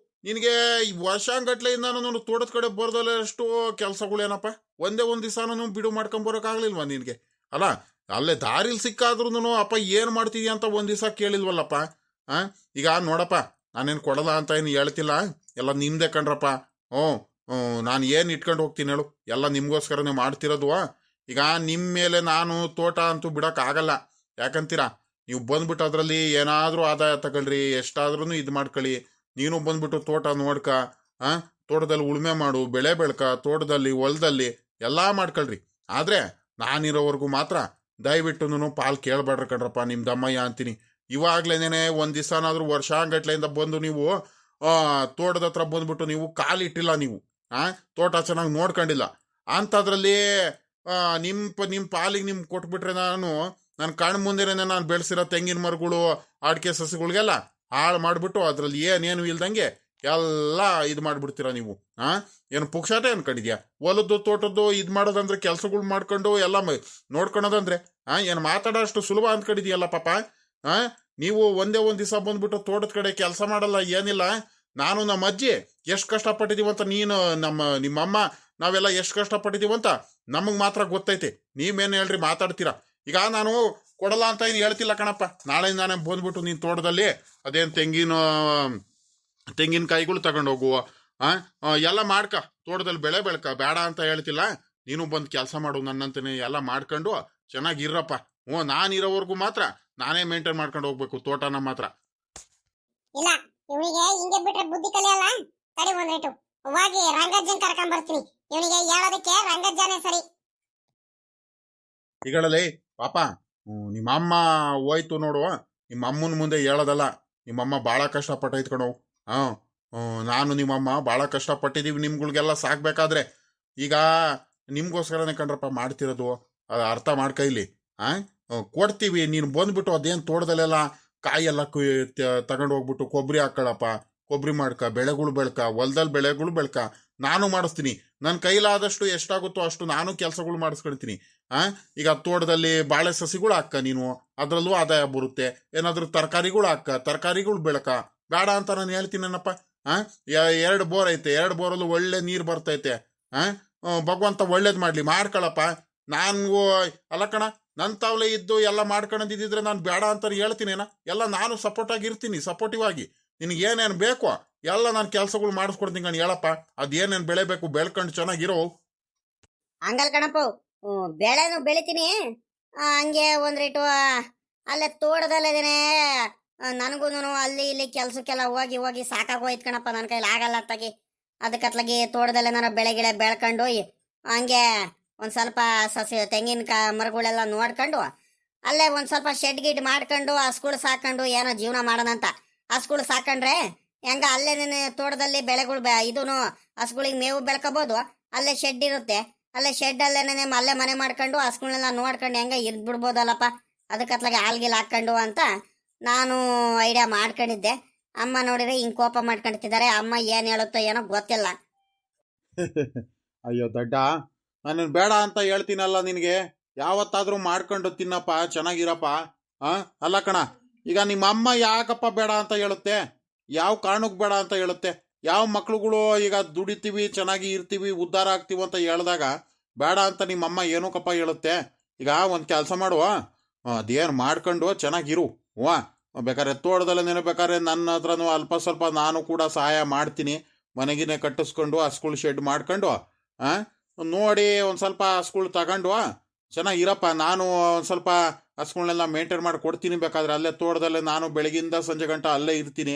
ನಿನಗೆ ಈ ವರ್ಷಾಂಗಟ್ಲೆಯಿಂದ ತೋಟದ ಕಡೆ ಬರ್ದಲ್ಲ ಎಷ್ಟು ಕೆಲಸಗಳೇನಪ್ಪ? ಒಂದೇ ಒಂದು ದಿವಸನೂ ಬಿಡು ಮಾಡ್ಕೊಂಬರೋಕ್ಕಾಗ್ಲಿಲ್ವಾ ನಿನಗೆ? ಅಲ್ಲ, ಅಲ್ಲೇ ದಾರಿಲಿ ಸಿಕ್ಕಾದ್ರೂ ಅಪ್ಪ ಏನು ಮಾಡ್ತಿದ್ಯಾ ಅಂತ ಒಂದು ದಿವಸ ಕೇಳಿಲ್ವಲ್ಲಪ್ಪ. ಈಗ ನೋಡಪ್ಪ, ನಾನೇನು ಕೊಡಲ್ಲ ಅಂತ ಏನು ಹೇಳ್ತಿಲ್ಲ, ಎಲ್ಲ ನಿಮ್ದೇ ಕಣ್ರಪ್ಪ. ನಾನು ಏನು ಇಟ್ಕೊಂಡು ಹೋಗ್ತೀನಿ ಹೇಳು? ಎಲ್ಲ ನಿಮಗೋಸ್ಕರನೇ ಮಾಡ್ತಿರೋದು. ಈಗ ನಿಮ್ಮ ಮೇಲೆ ನಾನು ತೋಟ ಅಂತೂ ಬಿಡೋಕ್ಕಾಗಲ್ಲ. ಯಾಕಂತೀರಾ, ನೀವು ಬಂದ್ಬಿಟ್ಟು ಅದರಲ್ಲಿ ಏನಾದರೂ ಆದಾಯ ತಗೊಳ್ರಿ, ಎಷ್ಟಾದ್ರೂ ಇದು ಮಾಡ್ಕೊಳ್ಳಿ. ನೀನು ಬಂದ್ಬಿಟ್ಟು ತೋಟ ನೋಡ್ಕ, ತೋಟದಲ್ಲಿ ಉಳುಮೆ ಮಾಡು, ಬೆಳೆ ಬೆಳ್ಕ, ತೋಟದಲ್ಲಿ ಹೊಲದಲ್ಲಿ ಎಲ್ಲ ಮಾಡ್ಕೊಳ್ರಿ. ಆದರೆ ನಾನಿರೋವರೆಗೂ ಮಾತ್ರ ದಯವಿಟ್ಟು ಪಾಲ್ ಕೇಳಬೇಡ್ರಿ ಕಣ್ರಪ್ಪ ನಿಮ್ಮ ದಮ್ಮಯ್ಯ ಅಂತೀನಿ. ಇವಾಗ್ಲೇನೆ ಒಂದ್ ದಿವಸನಾದ್ರೂ ವರ್ಷಾಂಗಟ್ಲೆಯಿಂದ ಬಂದು ನೀವು ತೋಟದ ಹತ್ರ ಬಂದ್ಬಿಟ್ಟು ನೀವು ಕಾಲಿಟ್ಟಿಲ್ಲ, ನೀವು ತೋಟ ಚೆನ್ನಾಗಿ ನೋಡ್ಕೊಂಡಿಲ್ಲ ಅಂಥದ್ರಲ್ಲಿ ನಿಮ್ಮ ಪಾಲಿಗೆ ನಿಮ್ಗೆ ಕೊಟ್ಬಿಟ್ರೆ ನನ್ನ ಕಣ್ಣು ಮುಂದೆನೆ ನಾನು ಬೆಳೆಸಿರೋ ತೆಂಗಿನ ಮರಗಳು ಅಡಿಕೆ ಸಸಿಗಳಿಗೆಲ್ಲ ಹಾಳು ಮಾಡಿಬಿಟ್ಟು ಅದ್ರಲ್ಲಿ ಏನೇನು ಇಲ್ದಂಗೆ ಎಲ್ಲ ಇದು ಮಾಡಿಬಿಡ್ತೀರ ನೀವು. ಏನು ಪುಕ್ಷಾಟೆ ಅನ್ಕೊಂಡಿದ್ಯಾ? ಹೊಲದ್ದು ತೋಟದ್ದು ಇದು ಮಾಡೋದಂದ್ರೆ ಕೆಲಸಗಳು ಮಾಡ್ಕೊಂಡು ಎಲ್ಲ ನೋಡ್ಕೊಳೋದಂದ್ರೆ ಏನು ಮಾತಾಡೋ ಅಷ್ಟು ಸುಲಭ ಅಂದ್ಕೊಂಡಿದ್ಯಲ್ಲ ಪಾಪ. ನೀವು ಒಂದೇ ಒಂದು ದಿವಸ ಬಂದ್ಬಿಟ್ಟು ತೋಟದ ಕಡೆ ಕೆಲಸ ಮಾಡಲ್ಲ, ಏನಿಲ್ಲ. ನಾನು ನಮ್ಮ ಅಜ್ಜಿ ಎಷ್ಟು ಕಷ್ಟಪಟ್ಟಿದೀವಂತ, ನೀನು ನಿಮ್ಮಮ್ಮ ನಾವೆಲ್ಲ ಎಷ್ಟು ಕಷ್ಟಪಟ್ಟಿದೀವಂತ ನಮಗೆ ಮಾತ್ರ ಗೊತ್ತೈತೆ. ನೀವೇನು ಹೇಳ್ರಿ ಮಾತಾಡ್ತೀರಾ? ಈಗ ನಾನು ಕೊಡಲ್ಲ ಅಂತ ಏನು ಹೇಳ್ತಿಲ್ಲ ಕಣಪ್ಪ. ನಾಳೆ ನಾನೇ ಬಂದ್ಬಿಟ್ಟು ನೀನು ತೋಟದಲ್ಲಿ ಅದೇನು ತೆಂಗಿನಕಾಯಿಗಳು ತಗೊಂಡು ಹೋಗುವ ಎಲ್ಲ ಮಾಡ್ಕ, ತೋಟದಲ್ಲಿ ಬೆಳೆ ಬೆಳ್ಕ, ಬೇಡ ಅಂತ ಹೇಳ್ತಿಲ್ಲ. ನೀನು ಬಂದು ಕೆಲಸ ಮಾಡು ನನ್ನಂತಾನೆ, ಎಲ್ಲ ಮಾಡ್ಕೊಂಡು ಚೆನ್ನಾಗಿರಪ್ಪ. ನಾನಿರೋವರೆಗೂ ಮಾತ್ರ ನಾನೇ ಮೇಂಟೈನ್ ಮಾಡ್ಕೊಂಡು ಹೋಗ್ಬೇಕು ತೋಟನ ಮಾತ್ರ. ಇಲ್ಲ ಇವನಿಗೆ ಹಿಂಗೆ ಬಿಟ್ರೆ ಬುದ್ಧಿ ಕಲಿಯಲ್ಲ. ತಡಿ ಒಂದ್ರೇಟು ಹೋಗಿ ರಂಗಜ್ಜನ್ ಕರ್ಕೊಂಡ್ ಬರ್ತೀನಿ. ಇವನಿಗೆ ಹೇಳೋದಕ್ಕೆ ರಂಗಜ್ಜನೇ ಸರಿ. ಈಗಳಲ್ಲಿ ಪಾಪ ನಿಮ್ಮ ಅಮ್ಮ ಹೋಯ್ತು ನೋಡು, ನಿಮ್ಮ ಅಮ್ಮನ ಮುಂದೆ ಹೇಳೋದಲ್ಲ. ನಿಮ್ಮಮ್ಮ ಭಾಳ ಕಷ್ಟಪಟ್ಟೈತ್ ಕಣವು. ನಾನು ನಿಮ್ಮಮ್ಮ ಭಾಳ ಕಷ್ಟಪಟ್ಟಿದ್ದೀವಿ ನಿಮ್ಗಳಿಗೆಲ್ಲ ಸಾಕ್ಬೇಕಾದ್ರೆ. ಈಗ ನಿಮ್ಗೋಸ್ಕರನೇ ಕಣ್ರಪ್ಪ ಮಾಡ್ತಿರೋದು, ಅದು ಅರ್ಥ ಮಾಡ್ಕ ಇಲ್ಲಿ. ಕೊಡ್ತೀವಿ, ನೀನು ಬಂದ್ಬಿಟ್ಟು ಅದೇನು ತೋಟದಲ್ಲೆಲ್ಲ ಕಾಯೆಲ್ಲ ತಗೊಂಡು ಹೋಗ್ಬಿಟ್ಟು ಕೊಬ್ಬರಿ ಹಾಕೊಳ್ಳಪ್ಪ, ಕೊಬ್ಬರಿ ಮಾಡ್ಕ, ಬೆಳೆಗಳು ಬೆಳ್ಕ, ಹೊಲ್ದಲ್ಲಿ ಬೆಳೆಗಳು ಬೆಳ್ಕ. ನಾನು ಮಾಡಿಸ್ತೀನಿ, ನನ್ನ ಕೈಲಾದಷ್ಟು ಎಷ್ಟಾಗುತ್ತೋ ಅಷ್ಟು ನಾನು ಕೆಲಸಗಳು ಮಾಡಿಸ್ಕೊಳ್ತೀನಿ. ಈಗ ತೋಟದಲ್ಲಿ ಬಾಳೆ ಸಸಿಗಳು ಹಾಕ, ನೀನು ಅದರಲ್ಲೂ ಆದಾಯ ಬರುತ್ತೆ. ಏನಾದರೂ ತರಕಾರಿಗಳು ಹಾಕ, ತರಕಾರಿಗಳು ಬೆಳಕ. ಬೇಡ ಅಂತ ನಾನು ಹೇಳ್ತೀನಪ್ಪ. 2 ಬೋರ್ ಐತೆ, 2 ಬೋರಲ್ಲೂ ಒಳ್ಳೆ ನೀರು ಬರ್ತೈತೆ. ಭಗವಂತ ಒಳ್ಳೇದು ಮಾಡಲಿ, ಮಾಡ್ಕೊಳಪ್ಪ. ನಾನು ಅಲ್ಲ ಕಣ, ನನ್ನ ತಾವಲೆ ಇದ್ದು ಎಲ್ಲ ಮಾಡ್ಕೊಂಡಿದ್ದಿದ್ರೆ ನಾನು ಬೇಡ ಅಂತ ಹೇಳ್ತೀನೇನ? ಎಲ್ಲ ನಾನು ಸಪೋರ್ಟ್ ಆಗಿರ್ತೀನಿ, ಸಪೋರ್ಟಿವ್ ಆಗಿ. ನಿನಗೆ ಏನೇನು ಬೇಕೋ ಎಲ್ಲ ನಾನು ಕೆಲಸಗಳು ಮಾಡಿಸ್ಕೊಡ್ತೀನಿ ಕಣ್. ಹೇಳಪ್ಪ, ಅದೇನೇನು ಬೆಳೆ ಬೇಕು ಬೆಳ್ಕೊಂಡು ಚೆನ್ನಾಗಿರೋ. ಹಂಗಲ್ ಕಣಪ್ಪ, ಬೆಳೆನು ಬೆಳಿತೀನಿ. ಹಂಗೆ ಒಂದ್ರೇಟು ಅಲ್ಲೇ ತೋಟದಲ್ಲಿದೇನೆ. ನನಗೂ ಅಲ್ಲಿ ಇಲ್ಲಿ ಕೆಲ್ಸಕ್ಕೆಲ್ಲ ಹೋಗಿ ಹೋಗಿ ಸಾಕಾಗೋಯ್ತು ಕಣಪ್ಪ, ನನ್ನ ಕೈಲಿ ಆಗಲ್ಲ ಅತ್ತಾಗಿ. ಅದಕ್ಕತ್ಲಾಗಿ ತೋಟದಲ್ಲೇ ನಾನು ಬೆಳೆ ಗಿಳೆ ಬೆಳ್ಕೊಂಡು ಹಂಗೆ ಒಂದು ಸ್ವಲ್ಪ ತೆಂಗಿನ ಮರಗಳೆಲ್ಲ ನೋಡ್ಕೊಂಡು ಅಲ್ಲೇ ಒಂದು ಸ್ವಲ್ಪ ಶೆಡ್ ಗಿಡ್ ಮಾಡ್ಕೊಂಡು ಹಸ್ಗಳು ಸಾಕೊಂಡು ಏನೋ ಜೀವನ ಮಾಡೋಣ ಅಂತ. ಹಸ್ಗಳು ಸಾಕೊಂಡ್ರೆ ಹೆಂಗ ಅಲ್ಲೇ ತೋಟದಲ್ಲಿ ಬೆಳೆಗಳು ಇದೂನು ಹಸ್ಗಳಿಗೆ ಮೇವು ಬೆಳ್ಕೋಬೋದು. ಅಲ್ಲೇ ಶೆಡ್ ಇರುತ್ತೆ, ಅಲ್ಲೇ ಶೆಡ್ ಅಲ್ಲೇನೆ ಅಲ್ಲೇ ಮನೆ ಮಾಡ್ಕೊಂಡು ಹಸ್ಗಳನ್ನೆಲ್ಲ ನೋಡ್ಕೊಂಡು ಹೆಂಗ ಇರ್ಬಿಡ್ಬೋದಲ್ಲಪ್ಪ. ಅದಕ್ಕತ್ಲಾಗೆ ಹಾಲ್ಗಿಲ್ ಹಾಕೊಂಡು ಅಂತ ನಾನು ಐಡಿಯಾ ಮಾಡ್ಕೊಂಡಿದ್ದೆ. ಅಮ್ಮ ನೋಡಿದ್ರೆ ಹಿಂಗೆ ಕೋಪ ಮಾಡ್ಕೊಂಡಿದ್ದಾರೆ. ಅಮ್ಮ ಏನು ಹೇಳುತ್ತೋ ಏನೋ ಗೊತ್ತಿಲ್ಲ. ಅಯ್ಯೋ ದಡ್ಡ, ನಾನು ಬೇಡ ಅಂತ ಹೇಳ್ತೀನಲ್ಲ ನಿನಗೆ. ಯಾವತ್ತಾದ್ರೂ ಮಾಡ್ಕೊಂಡು ತಿನ್ನಪ್ಪ, ಚೆನ್ನಾಗಿರಪ್ಪ. ಅಲ್ಲ ಕಣ, ಈಗ ನಿಮ್ಮ ಅಮ್ಮ ಯಾಕಪ್ಪ ಬೇಡ ಅಂತ ಹೇಳುತ್ತೆ? ಯಾವ ಕಾರಣಕ್ಕೆ ಬೇಡ ಅಂತ ಹೇಳುತ್ತೆ? ಯಾವ ಮಕ್ಳುಗಳು ಈಗ ದುಡಿತೀವಿ, ಚೆನ್ನಾಗಿ ಇರ್ತೀವಿ, ಉದ್ಧಾರ ಆಗ್ತೀವಿ ಅಂತ ಹೇಳಿದಾಗ ಬೇಡ ಅಂತ ನಿಮ್ಮಮ್ಮ ಏನಕ್ಕಪ್ಪ ಹೇಳುತ್ತೆ? ಈಗ ಒಂದು ಕೆಲಸ ಮಾಡುವ, ಅದೇನು ಮಾಡ್ಕೊಂಡು ಚೆನ್ನಾಗಿರು. ಬೇಕಾದ್ರೆ ತೋಟದಲ್ಲೇ ನೆನಬೇಕಾದ್ರೆ ನನ್ನ ಹತ್ರನೂ ಅಲ್ಪ ಸ್ವಲ್ಪ ನಾನು ಕೂಡ ಸಹಾಯ ಮಾಡ್ತೀನಿ. ಮನೆಗಿನೇ ಕಟ್ಟಿಸ್ಕೊಂಡು ಹಸ್ಗಳು ಶೆಡ್ ಮಾಡ್ಕೊಂಡು ನೋಡಿ ಒಂದು ಸ್ವಲ್ಪ ಹಸ್ಗಳು ತಗೊಂಡು ಚೆನ್ನಾಗಿರಪ್ಪ. ನಾನು ಒಂದು ಸ್ವಲ್ಪ ಹಸ್ಗಳನ್ನೆಲ್ಲ ಮೇಂಟೈನ್ ಮಾಡಿ ಕೊಡ್ತೀನಿ. ಬೇಕಾದ್ರೆ ಅಲ್ಲೇ ತೋಟದಲ್ಲೇ ನಾನು ಬೆಳಗಿಂದ ಸಂಜೆ ಗಂಟ ಅಲ್ಲೇ ಇರ್ತೀನಿ,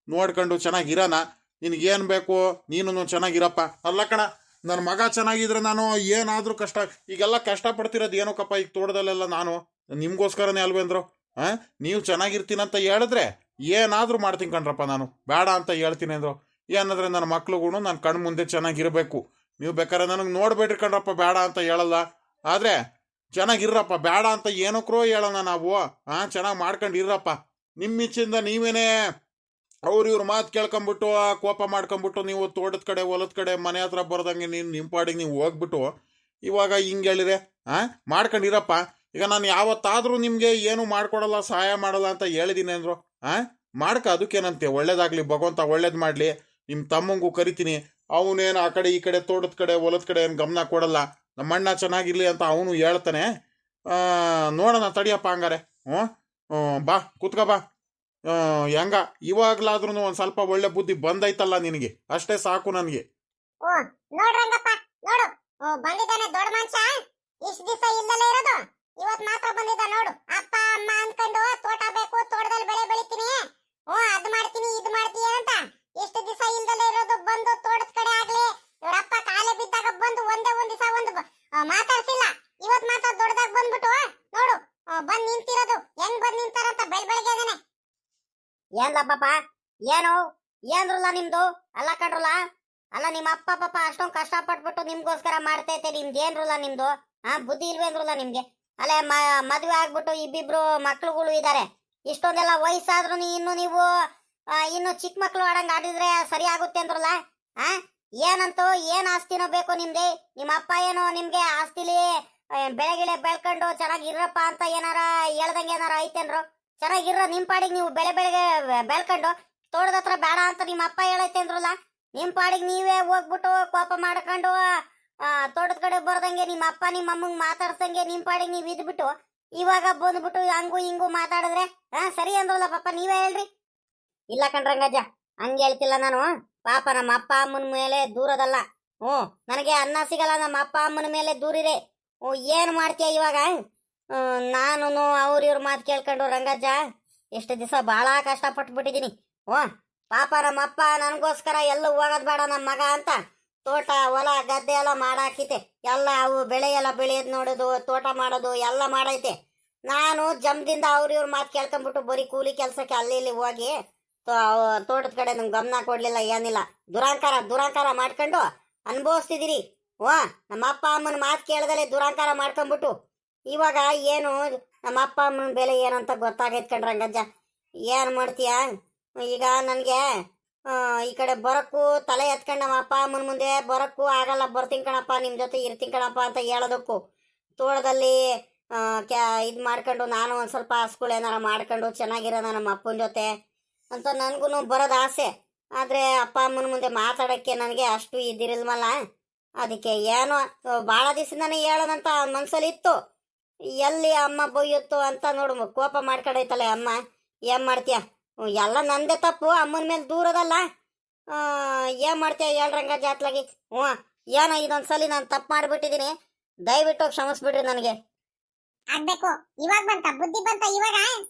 ನೋಡ್ಕೊಂಡು ಚೆನ್ನಾಗಿರೋಣ. ನಿನಗೇನು ಬೇಕು ನೀನು ಚೆನ್ನಾಗಿರಪ್ಪ. ಅಲ್ಲ ಕಣ, ನನ್ನ ಮಗ ಚೆನ್ನಾಗಿದ್ರೆ ನಾನು ಏನಾದರೂ ಈಗೆಲ್ಲ ಕಷ್ಟಪಡ್ತಿರೋದು ಏನಕ್ಕಪ್ಪ? ಈಗ ತೋಟದಲ್ಲೆಲ್ಲ ನಾನು ನಿಮಗೋಸ್ಕರನೇ ಅಲ್ವೇಂದ್ರು. ನೀವು ಚೆನ್ನಾಗಿರ್ತೀನಂತ ಹೇಳಿದ್ರೆ ಏನಾದರೂ ಮಾಡ್ತೀನಿ ಕಣ್ರಪ್ಪ. ನಾನು ಬೇಡ ಅಂತ ಹೇಳ್ತೀನಿ ಅಂದ್ರು ಏನಂದ್ರೆ ನನ್ನ ಮಕ್ಳುಗಳು ನನ್ನ ಕಣ್ಣು ಮುಂದೆ ಚೆನ್ನಾಗಿರಬೇಕು. ನೀವು ಬೇಕಾದ್ರೆ ನನಗೆ ನೋಡ್ಬೇಡ್ರಿ ಕಣ್ರಪ್ಪ, ಬೇಡ ಅಂತ ಹೇಳಲ್ಲ. ಆದರೆ ಚೆನ್ನಾಗಿರ್ರಪ್ಪ, ಬೇಡ ಅಂತ ಏನಕ್ಕೂ ಹೇಳೋಣ ನಾವು. ಚೆನ್ನಾಗಿ ಮಾಡ್ಕೊಂಡು ಇರ್ರಪ್ಪ. ನಿಮ್ಮ ಇಚ್ಛೆಯಿಂದ ನೀವೇನೇ ಇವ್ರ ಮಾತು ಕೇಳ್ಕೊಂಬಿಟ್ಟು ಕೋಪ ಮಾಡ್ಕೊಂಬಿಟ್ಟು ನೀವು ತೋಟದ ಕಡೆ ಹೊಲದ ಕಡೆ ಮನೆ ಹತ್ರ ಬರ್ದಂಗೆ ನಿಮ್ಮ ಪಾಡಿಗೆ ನೀವು ಹೋಗ್ಬಿಟ್ಟು ಇವಾಗ ಹಿಂಗೆ ಹೇಳಿದ್ರೆ ಮಾಡ್ಕೊಂಡಿರಪ್ಪ. ಈಗ ನಾನು ಯಾವತ್ತಾದರೂ ನಿಮಗೆ ಏನು ಮಾಡ್ಕೊಡಲ್ಲ, ಸಹಾಯ ಮಾಡಲ್ಲ ಅಂತ ಹೇಳಿದ್ದೀನಿ ಅಂದರು. ಮಾಡ್ಕ, ಅದಕ್ಕೇನಂತೆ, ಒಳ್ಳೇದಾಗಲಿ, ಭಗವಂತ ಒಳ್ಳೇದು ಮಾಡಲಿ. ನಿಮ್ಮ ತಮ್ಮಂಗೂ ಕರಿತೀನಿ, ಅವನೇನು ಆ ಕಡೆ ಈ ಕಡೆ ತೋಟದ ಕಡೆ ಹೊಲದ ಕಡೆ ಏನು ಗಮನ ಕೊಡಲ್ಲ. ನಮ್ಮ ಅಣ್ಣ ಚೆನ್ನಾಗಿರ್ಲಿ ಅಂತ ಅವನು ಹೇಳ್ತಾನೆ. ನೋಡೋಣ ತಡಿಯಪ್ಪ ಹಂಗಾರೆ. ಬಾ ಕೂತ್ಕ ಬಾ. ಹೆಂಗ ಇವಾಗ್ಲಾದ್ರೂ ಒಂದು ಸ್ವಲ್ಪ ಒಳ್ಳೆ ಬುದ್ಧಿ ಬಂದೈತಲ್ಲ ನಿನಗೆ, ಅಷ್ಟೇ ಸಾಕು ನನಗೆ. ನೋಡ್ರಂಗಪ್ಪ, ನೋಡು ಬಂದಿದ್ದಾನೆ ದೊಡ್ಡ ಮನುಷ್ಯ. ಇಷ್ಟು ದಿವಸ ಇಲ್ಲಲೇ ಇರೋದು, ಇವತ್ ಮಾತ್ರ ಬಂದಿದ್ದ ನೋಡು. ಅಪ್ಪ ಅಮ್ಮ ಅನ್ಕೊಂಡು ತೋಟ ಬೇಕು, ತೋಟದಲ್ಲಿ ಬೆಳೆ ಬೆಳಿತೀನಿ, ಅದ್ ಮಾಡ್ತೀನಿ ಇದ್ ಮಾಡ್ತೀನಿ ಅಂತ ಎಷ್ಟು ದಿವಸ ಇಲ್ದಲೇ ಇರೋದು. ಬಂದು ತೋಟದ ಕಡೆ ಆಗ್ಲಿ ಇವರಪ್ಪ ಕಾಲೇ ಬಿದ್ದಾಗ ಬಂದು ಒಂದೇ ಒಂದ್ ದಿವಸ ಒಂದು ಮಾತಾಡ್ಸಿಲ್ಲ. ಇವತ್ ಮಾತ್ರ ದೊಡ್ಡದಾಗ ಬಂದ್ಬಿಟ್ಟು ನೋಡು ಏನ್ಲ ಪಾಪ ಏನು ಏನ್ರಲ್ಲ ನಿಮ್ದು ಅಲ್ಲ ಕಣ್ರಲ್ಲ ಅಲ್ಲ ನಿಮ್ಮ ಅಪ್ಪ ಪಾಪ ಅಷ್ಟೊಂದು ಕಷ್ಟಪಟ್ಬಿಟ್ಟು ನಿಮ್ಗೋಸ್ಕರ ಮಾಡ್ತೈತೆ ನಿಮ್ದು ಏನ್ರಲ್ಲ ನಿಮ್ದು ಬುದ್ಧಿ ಇಲ್ವೇನ್ರಲ್ಲ ನಿಮ್ಗೆ ಅಲ್ಲೇ ಮದ್ವೆ ಆಗ್ಬಿಟ್ಟು ಇಬ್ಬಿಬ್ರು ಮಕ್ಳುಗಳು ಇದಾರೆ ಇಷ್ಟೊಂದೆಲ್ಲ ವಯಸ್ಸಾದ್ರೂ ಇನ್ನು ನೀವು ಇನ್ನು ಚಿಕ್ಕ ಮಕ್ಳು ಆಡಂಗ್ ಆಡಿದ್ರೆ ಸರಿ ಆಗುತ್ತೆ ಅಂದ್ರಲ್ಲ ಆ ಏನಂತೂ ಏನ್ ಆಸ್ತಿನೋ ಬೇಕು ನಿಮ್ದೆ ನಿಮ್ಮ ಅಪ್ಪ ಏನೋ ನಿಮ್ಗೆ ಆಸ್ತಿಲಿ ಬೆಳೆಗಿಳೆ ಬೆಳ್ಕೊಂಡು ಚೆನ್ನಾಗಿರಪ್ಪ ಅಂತ ಏನಾರ ಹೇಳ್ದಂಗೆ ಏನಾರ ಐತೇನ್ರು ಚೆನ್ನಾಗಿರ ನಿಮ್ ಪಾಡಿಗೆ ನೀವು ಬೆಳೆಗೆ ಬೆಳ್ಕೊಂಡು ತೋಟದ ಹತ್ರ ಬೇಡ ಅಂತ ನಿಮ್ಮ ಅಪ್ಪ ಹೇಳೈತೆ ಅಂದ್ರಲ್ಲ ನಿಮ್ ಪಾಡಿಗೆ ನೀವೇ ಹೋಗ್ಬಿಟ್ಟು ಕೋಪ ಮಾಡ್ಕೊಂಡು ತೋಟದ ಕಡೆ ಬರ್ದಂಗೆ ನಿಮ್ಮ ಅಪ್ಪ ನಿಮ್ಮ ಅಮ್ಮಂಗ್ ಮಾತಾಡ್ಸಂಗೆ ನಿಮ್ ಪಾಡಿಗೆ ನೀವ್ ಇದ್ಬಿಟ್ಟು ಇವಾಗ ಬಂದ್ಬಿಟ್ಟು ಹಂಗು ಹಿಂಗು ಮಾತಾಡಿದ್ರೆ ಸರಿ ಅಂದ್ರಲ್ಲ ಪಾಪ ನೀವೇ ಹೇಳ್ರಿ ಇಲ್ಲ ಕಣ್ರಂಗಜ್ಜ ಹಂಗೆ ಹೇಳ್ತಿಲ್ಲ ನಾನು ಪಾಪ ನಮ್ಮ ಅಪ್ಪ ಅಮ್ಮನ ಮೇಲೆ ದೂರದಲ್ಲ ನನಗೆ ಅನ್ನ ಸಿಗಲ್ಲ ನಮ್ಮ ಅಪ್ಪ ಅಮ್ಮನ ಮೇಲೆ ದೂರಿದೆ ಏನು ಮಾಡ್ತೀಯ ಇವಾಗ ನಾನು ಇವ್ರ ಮಾತು ಕೇಳ್ಕೊಂಡು ರಂಗಜ್ಜ ಎಷ್ಟು ದಿವಸ ಭಾಳ ಕಷ್ಟಪಟ್ಬಿಟ್ಟಿದ್ದೀನಿ ಪಾಪ ನಮ್ಮ ಅಪ್ಪ ನನಗೋಸ್ಕರ ಎಲ್ಲ ಹೋಗೋದು ಬೇಡ ನಮ್ಮ ಮಗ ಅಂತ ತೋಟ ಹೊಲ ಗದ್ದೆ ಎಲ್ಲ ಮಾಡಾಕಿತೆ ಎಲ್ಲ ಅವು ಬೆಳೆ ಎಲ್ಲ ಬೆಳೆಯೋದು ನೋಡೋದು ತೋಟ ಮಾಡೋದು ಎಲ್ಲ ಮಾಡೈತೆ ನಾನು ಜಮ್ದಿಂದ ಇವ್ರ ಮಾತು ಕೇಳ್ಕೊಂಬಿಟ್ಟು ಬರೀ ಕೂಲಿ ಕೆಲಸಕ್ಕೆ ಅಲ್ಲಿ ಇಲ್ಲಿ ಹೋಗಿ ತೋಟದ ಕಡೆ ನಮ್ಗೆ ಗಮನ ಕೊಡ್ಲಿಲ್ಲ ಏನಿಲ್ಲ ದುರಾಂಕಾರ ಮಾಡ್ಕೊಂಡು ಅನುಭವಿಸ್ತಿದ್ದೀರಿ ನಮ್ಮ ಅಪ್ಪ ಅಮ್ಮನ ಮಾತು ಕೇಳ್ದಲೆ ದುರಾಂಕಾರ ಮಾಡ್ಕೊಂಬಿಟ್ಟು ಇವಾಗ ಏನು ನಮ್ಮ ಅಪ್ಪ ಅಮ್ಮನ ಬೆಲೆ ಏನಂತ ಗೊತ್ತಾಗೈತ್ ಕಣ್ರಂಗಜ್ಜ ಏನು ಮಾಡ್ತೀಯ ಈಗ ನನಗೆ ಈ ಕಡೆ ಬರೋಕ್ಕೂ ತಲೆ ಎತ್ಕೊಂಡು ನಮ್ಮ ಅಪ್ಪ ಅಮ್ಮನ ಮುಂದೆ ಬರೋಕ್ಕೂ ಆಗಲ್ಲ ಬರ್ತೀನಿ ಕಣಪ್ಪ ನಿಮ್ಮ ಜೊತೆ ಇರ್ತೀನಿ ಕಣಪ್ಪ ಅಂತ ಹೇಳೋದಕ್ಕೂ ತೋಟದಲ್ಲಿ ಇದು ಮಾಡ್ಕೊಂಡು ನಾನು ಒಂದು ಸ್ವಲ್ಪ ಹಸ್ಗಳು ಏನಾರ ಮಾಡ್ಕೊಂಡು ಚೆನ್ನಾಗಿರೋಣ ನಮ್ಮ ಅಪ್ಪನ ಜೊತೆ ಅಂತ ನನಗೂ ಬರೋದು ಆಸೆ ಆದರೆ ಅಪ್ಪ ಅಮ್ಮನ ಮುಂದೆ ಮಾತಾಡೋಕ್ಕೆ ನನಗೆ ಅಷ್ಟು ಇದಿರಲ್ವಲ್ಲ ಅದಕ್ಕೆ ಏನೋ ಭಾಳ ದಿವಸದಿಂದನೇ ಹೇಳೋದಂತ ಮನಸ್ಸಲ್ಲಿ ಇತ್ತು ಎಲ್ಲಿ ಅಮ್ಮ ಬೈಯುತ್ತೋ ಅಂತ ನೋಡು ಕೋಪ ಮಾಡ್ಕೊಂಡೈತಲ್ಲ ಅಮ್ಮ ಏನು ಮಾಡ್ತೀಯ ಎಲ್ಲ ನಂದೇ ತಪ್ಪು ಅಮ್ಮನ ಮೇಲೆ ದೂರದಲ್ಲ ಏನು ಮಾಡ್ತೀಯ ಹೇಳ್ರಂಗ ಜಾತ್ಲಾಗಿ ಏನೋ ಇದೊಂದ್ಸಲಿ ನಾನು ತಪ್ಪು ಮಾಡಿಬಿಟ್ಟಿದ್ದೀನಿ ದಯವಿಟ್ಟು ಕ್ಷಮಿಸ್ಬಿಡ್ರಿ ನನಗೆ ಆಗ್ಬೇಕು ಇವಾಗ ಬಂತ ಬುದ್ಧಿ ಬಂತ ಇವಾಗ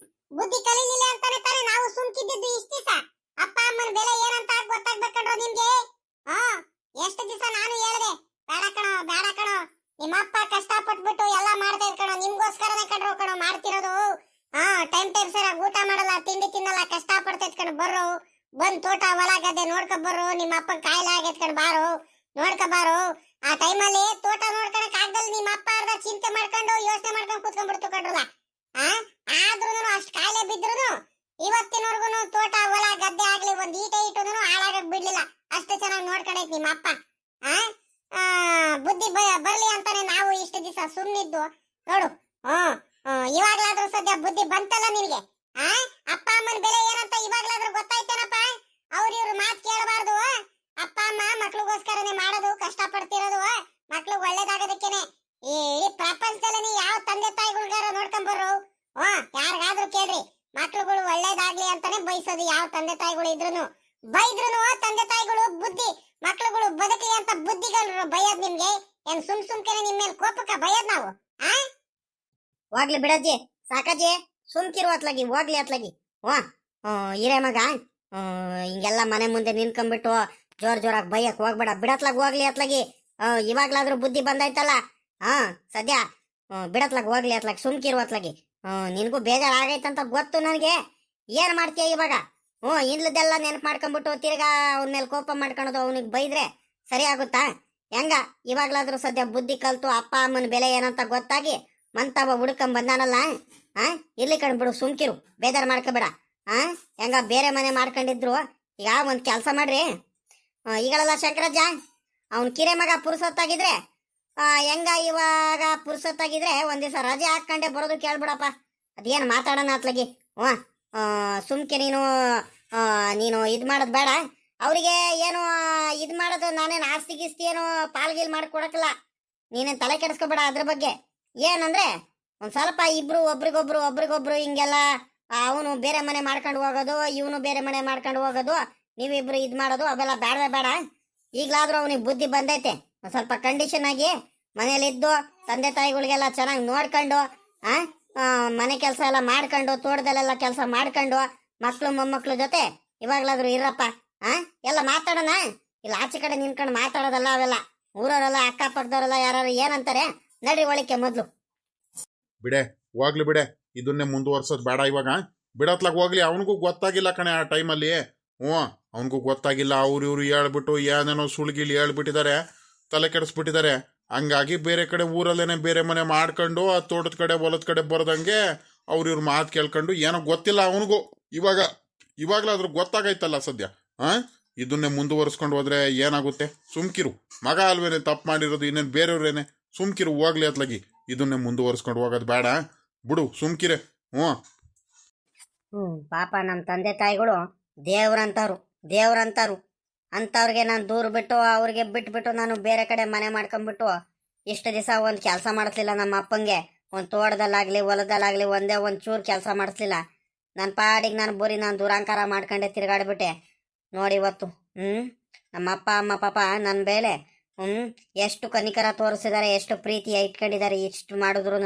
ಬುದ್ಧಿ ಕಲೀಲಿಲ್ಲ ಅಂತಾನೆ ತಾನೆ ನಾವು ಸುಮ್ಕಿದ್ದು ಇಷ್ಟ ದಿವಸ ಅಪ್ಪ ಅಮ್ಮನ ಬೆಲೆ ಏನಂತ ಗೊತ್ತಾಗ್ಬೇಕಂಡ್ರು ನಿಮ್ಗೆ ಎಷ್ಟು ದಿವಸ ನಾನು ಹೇಳ್ದೆ ಬೇಡ ಕಣೋ ನಿಮ್ಮ ಅಪ್ಪ ಕಷ್ಟಪಟ್ಬಿಟ್ಟು ಎಲ್ಲ ಮಾಡ್ತಾ ಇರ್ಕಣೋ ನಿಮ್ಗೋಸ್ಕರನೇ ಕಣೋ ಮಾಡ್ತಿರೋದು ಟೈಮ್ ಸರಿಯಾಗಿ ಊಟ ಮಾಡಲ್ಲ ತಿಂಡಿ ತಿನ್ನಲ್ಲ ಕಷ್ಟ ಪಡ್ತೈತ್ ಕಣ್ ಬರ್ರು ಬಂದ್ ತೋಟ ಹೊಲ ಗದ್ದೆ ನೋಡ್ಕೊ ಬರ್ರು ನಿಮ್ಮ ಅಪ್ಪ ಕಾಯಿಲೆ ಆಗೈತ್ ಕಣ್ ಬಾರು ನೋಡ್ಕೊ ಬಾರು ಆ ಟೈಮಲ್ಲಿ ತೋಟ ನೋಡ್ಕೊಳಕ್ ಆಗ್ದಲ್ ನಿಮ್ಮ ಅಪ್ಪ ಅರ್ಧ ಚಿಂತೆ ಮಾಡ್ಕೊಂಡು ಯೋಚನೆ ಮಾಡ್ಕೊಂಡು ಕುತ್ಕೊಂಡ್ಬಿಡ್ತು ಕಣ್ರಲ್ಲ ಆದ್ರೂ ಅಷ್ಟ್ ಕಾಯಿಲೆ ಬಿದ್ರು ಇವತ್ತಿನವರ್ಗು ತೋಟ ಹೊಲ ಗದ್ದೆ ಆಗ್ಲಿ ಒಂದ್ ಈಟ ಇಟ್ಟು ಹಾಳಾಗಕ್ ಬಿಡ್ಲಿಲ್ಲ ಅಷ್ಟು ಚೆನ್ನಾಗಿ ನೋಡ್ಕೊಂಡೈತ್ ನಿಮ್ಮ ಅಪ್ಪ ಬುದ್ಧಿ ಬರ್ಲಿ ಅಂತಾನೆ ನಾವು ಇಷ್ಟು ದಿವಸ ಸುಮ್ನಿದ್ದು ನೋಡು ಇವಾಗ್ಲಾದ್ರೂ ಸದ್ಯ ಬುದ್ಧಿ ಬಂತಲ್ಲ ನಿನಗೆ ಅಪ್ಪ ಅಮ್ಮನ ಬೆಲೆ ಏನಂತ ಇವಾಗ್ಲಾದ್ರೂ ಗೊತ್ತಾಯ್ತೇನಪ್ಪ ಇವ್ರ ಮಾತ್ ಕೇಳಬಾರ್ದು ಅಪ್ಪ ಅಮ್ಮ ಮಕ್ಳಿಗೋಸ್ಕರನೇ ಮಾಡೋದು ಕಷ್ಟ ಪಡ್ತಿರೋದು ಮಕ್ಳು ಒಳ್ಳೇದಾಗೋದಕ್ಕೇನೆ ಈ ಇಡೀ ಪ್ರಪಂಚದಲ್ಲಿ ಯಾವ ತಂದೆ ತಾಯಿಗಳ್ಗಾರ ನೋಡ್ಕೊಂಬರ್ರು ಯಾರಿಗಾದ್ರೂ ಕೇಳ್ರಿ ಮಕ್ಳುಗಳು ಒಳ್ಳೇದಾಗ್ಲಿ ಅಂತಾನೆ ಬಯಸೋದು ಯಾವ ತಂದೆ ತಾಯಿಗಳು ಇದ್ರು ಬೈದ್ರು ತಂದೆ ತಾಯಿಗಳು ಬುದ್ಧಿ ಮಕ್ಳುಗಳು ಬದುಕಲಿ ಅಂತ ಬುದ್ಧಿಗಳು ಬೈಯೋದ್ ನಿಮ್ಗೆ ಏನ್ ಸುಮ್ಕೆನೆ ನಿಮ್ ಮೇಲೆ ಕೋಪಕ್ಕ ಬೈಯೋದ್ ನಾವು ಹೋಗ್ಲಿ ಬಿಡಜ್ಜಿ ಸಾಕಜ್ಜಿ ಸುಮ್ಕಿರು ಅತ್ಲಾಗಿ ಹೋಗ್ಲಿ ಅತ್ಲಾಗಿ ಹಿರೇ ಮಗ ಹಿಂಗೆಲ್ಲ ಮನೆ ಮುಂದೆ ನಿನ್ಕೊಂಡ್ಬಿಟ್ಟು ಜೋರಾಗಿ ಬೈಯಕ್ ಹೋಗ್ಬೇಡ ಬಿಡತ್ಲಾಗ ಹೋಗ್ಲಿ ಅತ್ಲಾಗಿ ಇವಾಗ್ಲಾದ್ರೂ ಬುದ್ಧಿ ಬಂದೈತಲ್ಲ ಸದ್ಯ ಬಿಡತ್ಲಾಗ ಹೋಗ್ಲಿ ಅತ್ಲಾಗ ಸುಮ್ಕಿರು ಅತ್ಲಾಗಿ ನಿನಗೂ ಬೇಜಾರಾಗೈತಂತ ಗೊತ್ತು ನನಗೆ ಏನ್ ಮಾಡ್ತೀಯ ಇವಾಗ ಇನ್ಲದೆಲ್ಲ ನೆನಪು ಮಾಡ್ಕೊಂಡ್ಬಿಟ್ಟು ತಿರ್ಗಾ ಅವನ ಮೇಲೆ ಕೋಪ ಮಾಡ್ಕೊಳೋದು ಅವನಿಗೆ ಬೈದ್ರೆ ಸರಿ ಆಗುತ್ತಾ ಹೆಂಗ ಇವಾಗ್ಲಾದ್ರೂ ಸದ್ಯ ಬುದ್ಧಿ ಕಲ್ತು ಅಪ್ಪ ಅಮ್ಮನ ಬೆಲೆ ಏನಂತ ಗೊತ್ತಾಗಿ ಮಂತವ ಹುಡ್ಕೊಂಡ್ ಬಂದಾನಲ್ಲ ಇರ್ಲಿ ಕಣ್ಬಿಡು ಸುಮ್ಕಿರು ಬೇಜಾರು ಮಾಡ್ಕೋಬೇಡ ಹೆಂಗ ಬೇರೆ ಮನೆ ಮಾಡ್ಕೊಂಡಿದ್ರು ಈಗ ಒಂದ್ ಕೆಲಸ ಮಾಡ್ರಿ ಈಗಳಲ್ಲ ಶಂಕರಜ್ಜ ಅವನ್ ಕಿರೆ ಮಗ ಪುರುಸೊತ್ತಾಗಿದ್ರೆ ಹೆಂಗ ಇವಾಗ ಪುರುಸೊತ್ತಾಗಿದ್ರೆ ಒಂದ್ ದಿವಸ ರಜೆ ಹಾಕೊಂಡೆ ಬರೋದು ಕೇಳ್ಬಿಡಪ್ಪ ಅದೇನು ಮಾತಾಡೋಣ ಅತ್ಲಾಗಿ ಸುಮ್ಕೆ ನೀನು ಇದು ಮಾಡೋದು ಬೇಡ ಅವರಿಗೆ ಏನು ಇದು ಮಾಡೋದು ನಾನೇನು ಆಸ್ತಿ ಗಿಸ್ತಿ ಏನು ಪಾಲ್ಗೀಲ್ ಮಾಡಿಕೊಡಕ್ಕಲ್ಲ ನೀನೇನು ತಲೆ ಕೆಡಿಸ್ಕೋಬೇಡ ಅದ್ರ ಬಗ್ಗೆ ಏನಂದ್ರೆ ಒಂದು ಸ್ವಲ್ಪ ಇಬ್ರು ಒಬ್ರಿಗೊಬ್ರು ಹಿಂಗೆಲ್ಲ ಅವನು ಬೇರೆ ಮನೆ ಮಾಡ್ಕೊಂಡು ಹೋಗೋದು ಇವನು ಬೇರೆ ಮನೆ ಮಾಡ್ಕೊಂಡು ಹೋಗೋದು ನೀವಿಬ್ರು ಇದು ಮಾಡೋದು ಅವೆಲ್ಲ ಬೇಡ ಈಗಲಾದ್ರೂ ಅವನಿಗೆ ಬುದ್ಧಿ ಬಂದೈತೆ ಒಂದು ಸ್ವಲ್ಪ ಕಂಡೀಷನ್ ಆಗಿ ಮನೇಲಿದ್ದು ತಂದೆ ತಾಯಿಗಳಿಗೆಲ್ಲ ಚೆನ್ನಾಗಿ ನೋಡ್ಕೊಂಡು ಮನೆ ಕೆಲಸ ಎಲ್ಲ ಮಾಡ್ಕೊಂಡು ತೋಟದಲ್ಲೆಲ್ಲ ಕೆಲಸ ಮಾಡ್ಕೊಂಡು ಮಕ್ಳು ಮೊಮ್ಮಕ್ಳು ಜೊತೆ ಇವಾಗ್ಲಾದ್ರೂ ಇರಪ್ಪ ಎಲ್ಲ ಮಾತಾಡೋಣ ಇಲ್ಲ ಆಚೆ ಕಡೆ ನಿನ್ಕೊಂಡು ಮಾತಾಡೋದಲ್ಲ ಅವೆಲ್ಲ ಊರವರೆಲ್ಲ ಅಕ್ಕಪಕ್ಕದವರೆಲ್ಲ ಯಾರು ಏನಂತಾರೆ ನಡ್ರಿ ಒಳಕ್ಕೆ ಮೊದ್ಲು ಬಿಡೆ ಹೋಗ್ಲಿ ಬಿಡೆ ಇದನ್ನೇ ಮುಂದುವರ್ಸೋದು ಬೇಡ ಇವಾಗ ಬಿಡತ್ಲಾಗ ಹೋಗ್ಲಿ, ಅವನಿಗೂ ಗೊತ್ತಾಗಿಲ್ಲ ಕಣೆ ಆ ಟೈಮಲ್ಲಿ. ಹ್ಞೂ, ಅವನಿಗೂ ಗೊತ್ತಾಗಿಲ್ಲ. ಅವ್ರು ಇವ್ರು ಹೇಳ್ಬಿಟ್ಟು ಏನೇನೋ ಸುಳ್ಗಿಲಿ ಹೇಳ್ಬಿಟ್ಟಿದ್ದಾರೆ, ತಲೆ ಕೆಡಿಸ್ಬಿಟ್ಟಿದ್ದಾರೆ. ಹಂಗಾಗಿ ಬೇರೆ ಕಡೆ ಊರಲ್ಲೇನೆ ಬೇರೆ ಮನೆ ಮಾಡ್ಕೊಂಡು ಆ ತೋಟದ ಕಡೆ ಹೊಲದ ಕಡೆ ಬರೋದಂಗೆ ಅವ್ರು ಇವ್ರ ಮಾತು ಕೇಳ್ಕೊಂಡು ಏನೋ ಗೊತ್ತಿಲ್ಲ ಅವನಿಗೂ. ಇವಾಗ್ಲಾದ್ರೂ ಗೊತ್ತಾಗೈತಲ್ಲ ಸದ್ಯ. ಇದನ್ನೇ ಮುಂದುವರಿಸ್ಕೊಂಡು ಹೋದ್ರೆ ಏನಾಗುತ್ತೆ? ಸುಮ್ಕಿರು, ಮಗ ಅಲ್ವೇನೆ ತಪ್ಪು ಮಾಡಿರೋದು, ಇನ್ನೇನು ಬೇರೆಯವ್ರೇನೆ. ಸುಮ್ಕಿರು, ಹೋಗ್ಲಿ ಅತ್ಲಾಗಿ. ಇದನ್ನೇ ಮುಂದುವರಿಸ್ಕೊಂಡು ಹೋಗೋದು ಬೇಡ, ಬಿಡು, ಸುಮ್ಕಿರೆ. ಪಾಪ ನಮ್ಮ ತಂದೆ ತಾಯಿಗಳು ದೇವ್ರಂತಾರು ಅಂಥವ್ರಿಗೆ ನಾನು ದೂರ ಬಿಟ್ಟು ಅವ್ರಿಗೆ ಬಿಟ್ಬಿಟ್ಟು ನಾನು ಬೇರೆ ಕಡೆ ಮನೆ ಮಾಡ್ಕೊಂಡ್ಬಿಟ್ಟು ಇಷ್ಟು ದಿವಸ ಒಂದು ಕೆಲಸ ಮಾಡಿಸ್ಲಿಲ್ಲ. ನಮ್ಮ ಅಪ್ಪಂಗೆ ಒಂದು ತೋಟದಲ್ಲಾಗಲಿ ಹೊಲದಲ್ಲಾಗಲಿ ಒಂದೇ ಒಂದು ಚೂರು ಕೆಲಸ ಮಾಡಿಸ್ಲಿಲ್ಲ. ನನ್ನ ಪಾಡಿಗೆ ನಾನು ದುರಾಂಕಾರ ಮಾಡ್ಕೊಂಡೆ ತಿರುಗಾಡ್ಬಿಟ್ಟೆ. ನೋಡಿ ಇವತ್ತು ನಮ್ಮ ಅಪ್ಪ ಅಮ್ಮ ಪಾಪ ನನ್ನ ಮೇಲೆ ಎಷ್ಟು ಕನಿಕರ ತೋರಿಸಿದ್ದಾರೆ, ಎಷ್ಟು ಪ್ರೀತಿ ಇಟ್ಕೊಂಡಿದ್ದಾರೆ. ಇಷ್ಟು ಮಾಡಿದ್ರು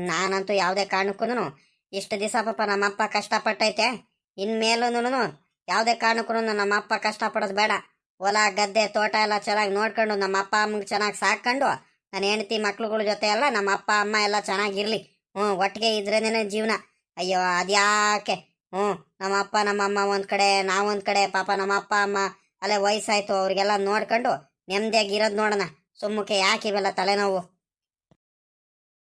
ನಾನಂತೂ ಯಾವುದೇ ಕಾರಣಕ್ಕೂ ಇಷ್ಟು ದಿವಸ ಪಾಪ ನಮ್ಮಪ್ಪ ಕಷ್ಟಪಟ್ಟೈತೆ. ಇನ್ಮೇಲೂ ಯಾವುದೇ ಕಾರಣಕ್ಕೂ ನಮ್ಮ ಅಪ್ಪ ಕಷ್ಟಪಡೋದು ಬೇಡ. ಹೊಲ ಗದ್ದೆ ತೋಟ ಎಲ್ಲ ಚೆನ್ನಾಗಿ ನೋಡ್ಕೊಂಡು ನಮ್ಮ ಅಪ್ಪ ಅಮ್ಮಗೆ ಚೆನ್ನಾಗಿ ಸಾಕೊಂಡು ನನ್ನ ಹೆಂಡತಿ ಮಕ್ಳುಗಳ ಜೊತೆ ಎಲ್ಲ ನಮ್ಮ ಅಪ್ಪ ಅಮ್ಮ ಎಲ್ಲ ಚೆನ್ನಾಗಿರ್ಲಿ. ಒಟ್ಟಿಗೆ ಇದ್ರೇನೆ ಜೀವನ. ಅಯ್ಯೋ ಅದ್ಯಾಕೆ ನಮ್ಮ ಅಪ್ಪ ನಮ್ಮ ಅಮ್ಮ ಒಂದ್ ಕಡೆ ನಾವೊಂದ್ ಕಡೆ, ಪಾಪ ನಮ್ಮ ಅಪ್ಪ ಅಮ್ಮ ಅಲ್ಲೇ ವಯಸ್ಸಾಯ್ತು, ಅವ್ರಿಗೆಲ್ಲ ನೋಡ್ಕೊಂಡು ನೆಮ್ಮದಿಯಾಗಿ ಇರೋದು ನೋಡೋಣ. ಸುಮ್ಮಕ್ಕೆ ಯಾಕೆ ಇವೆಲ್ಲ ತಲೆನೋವು?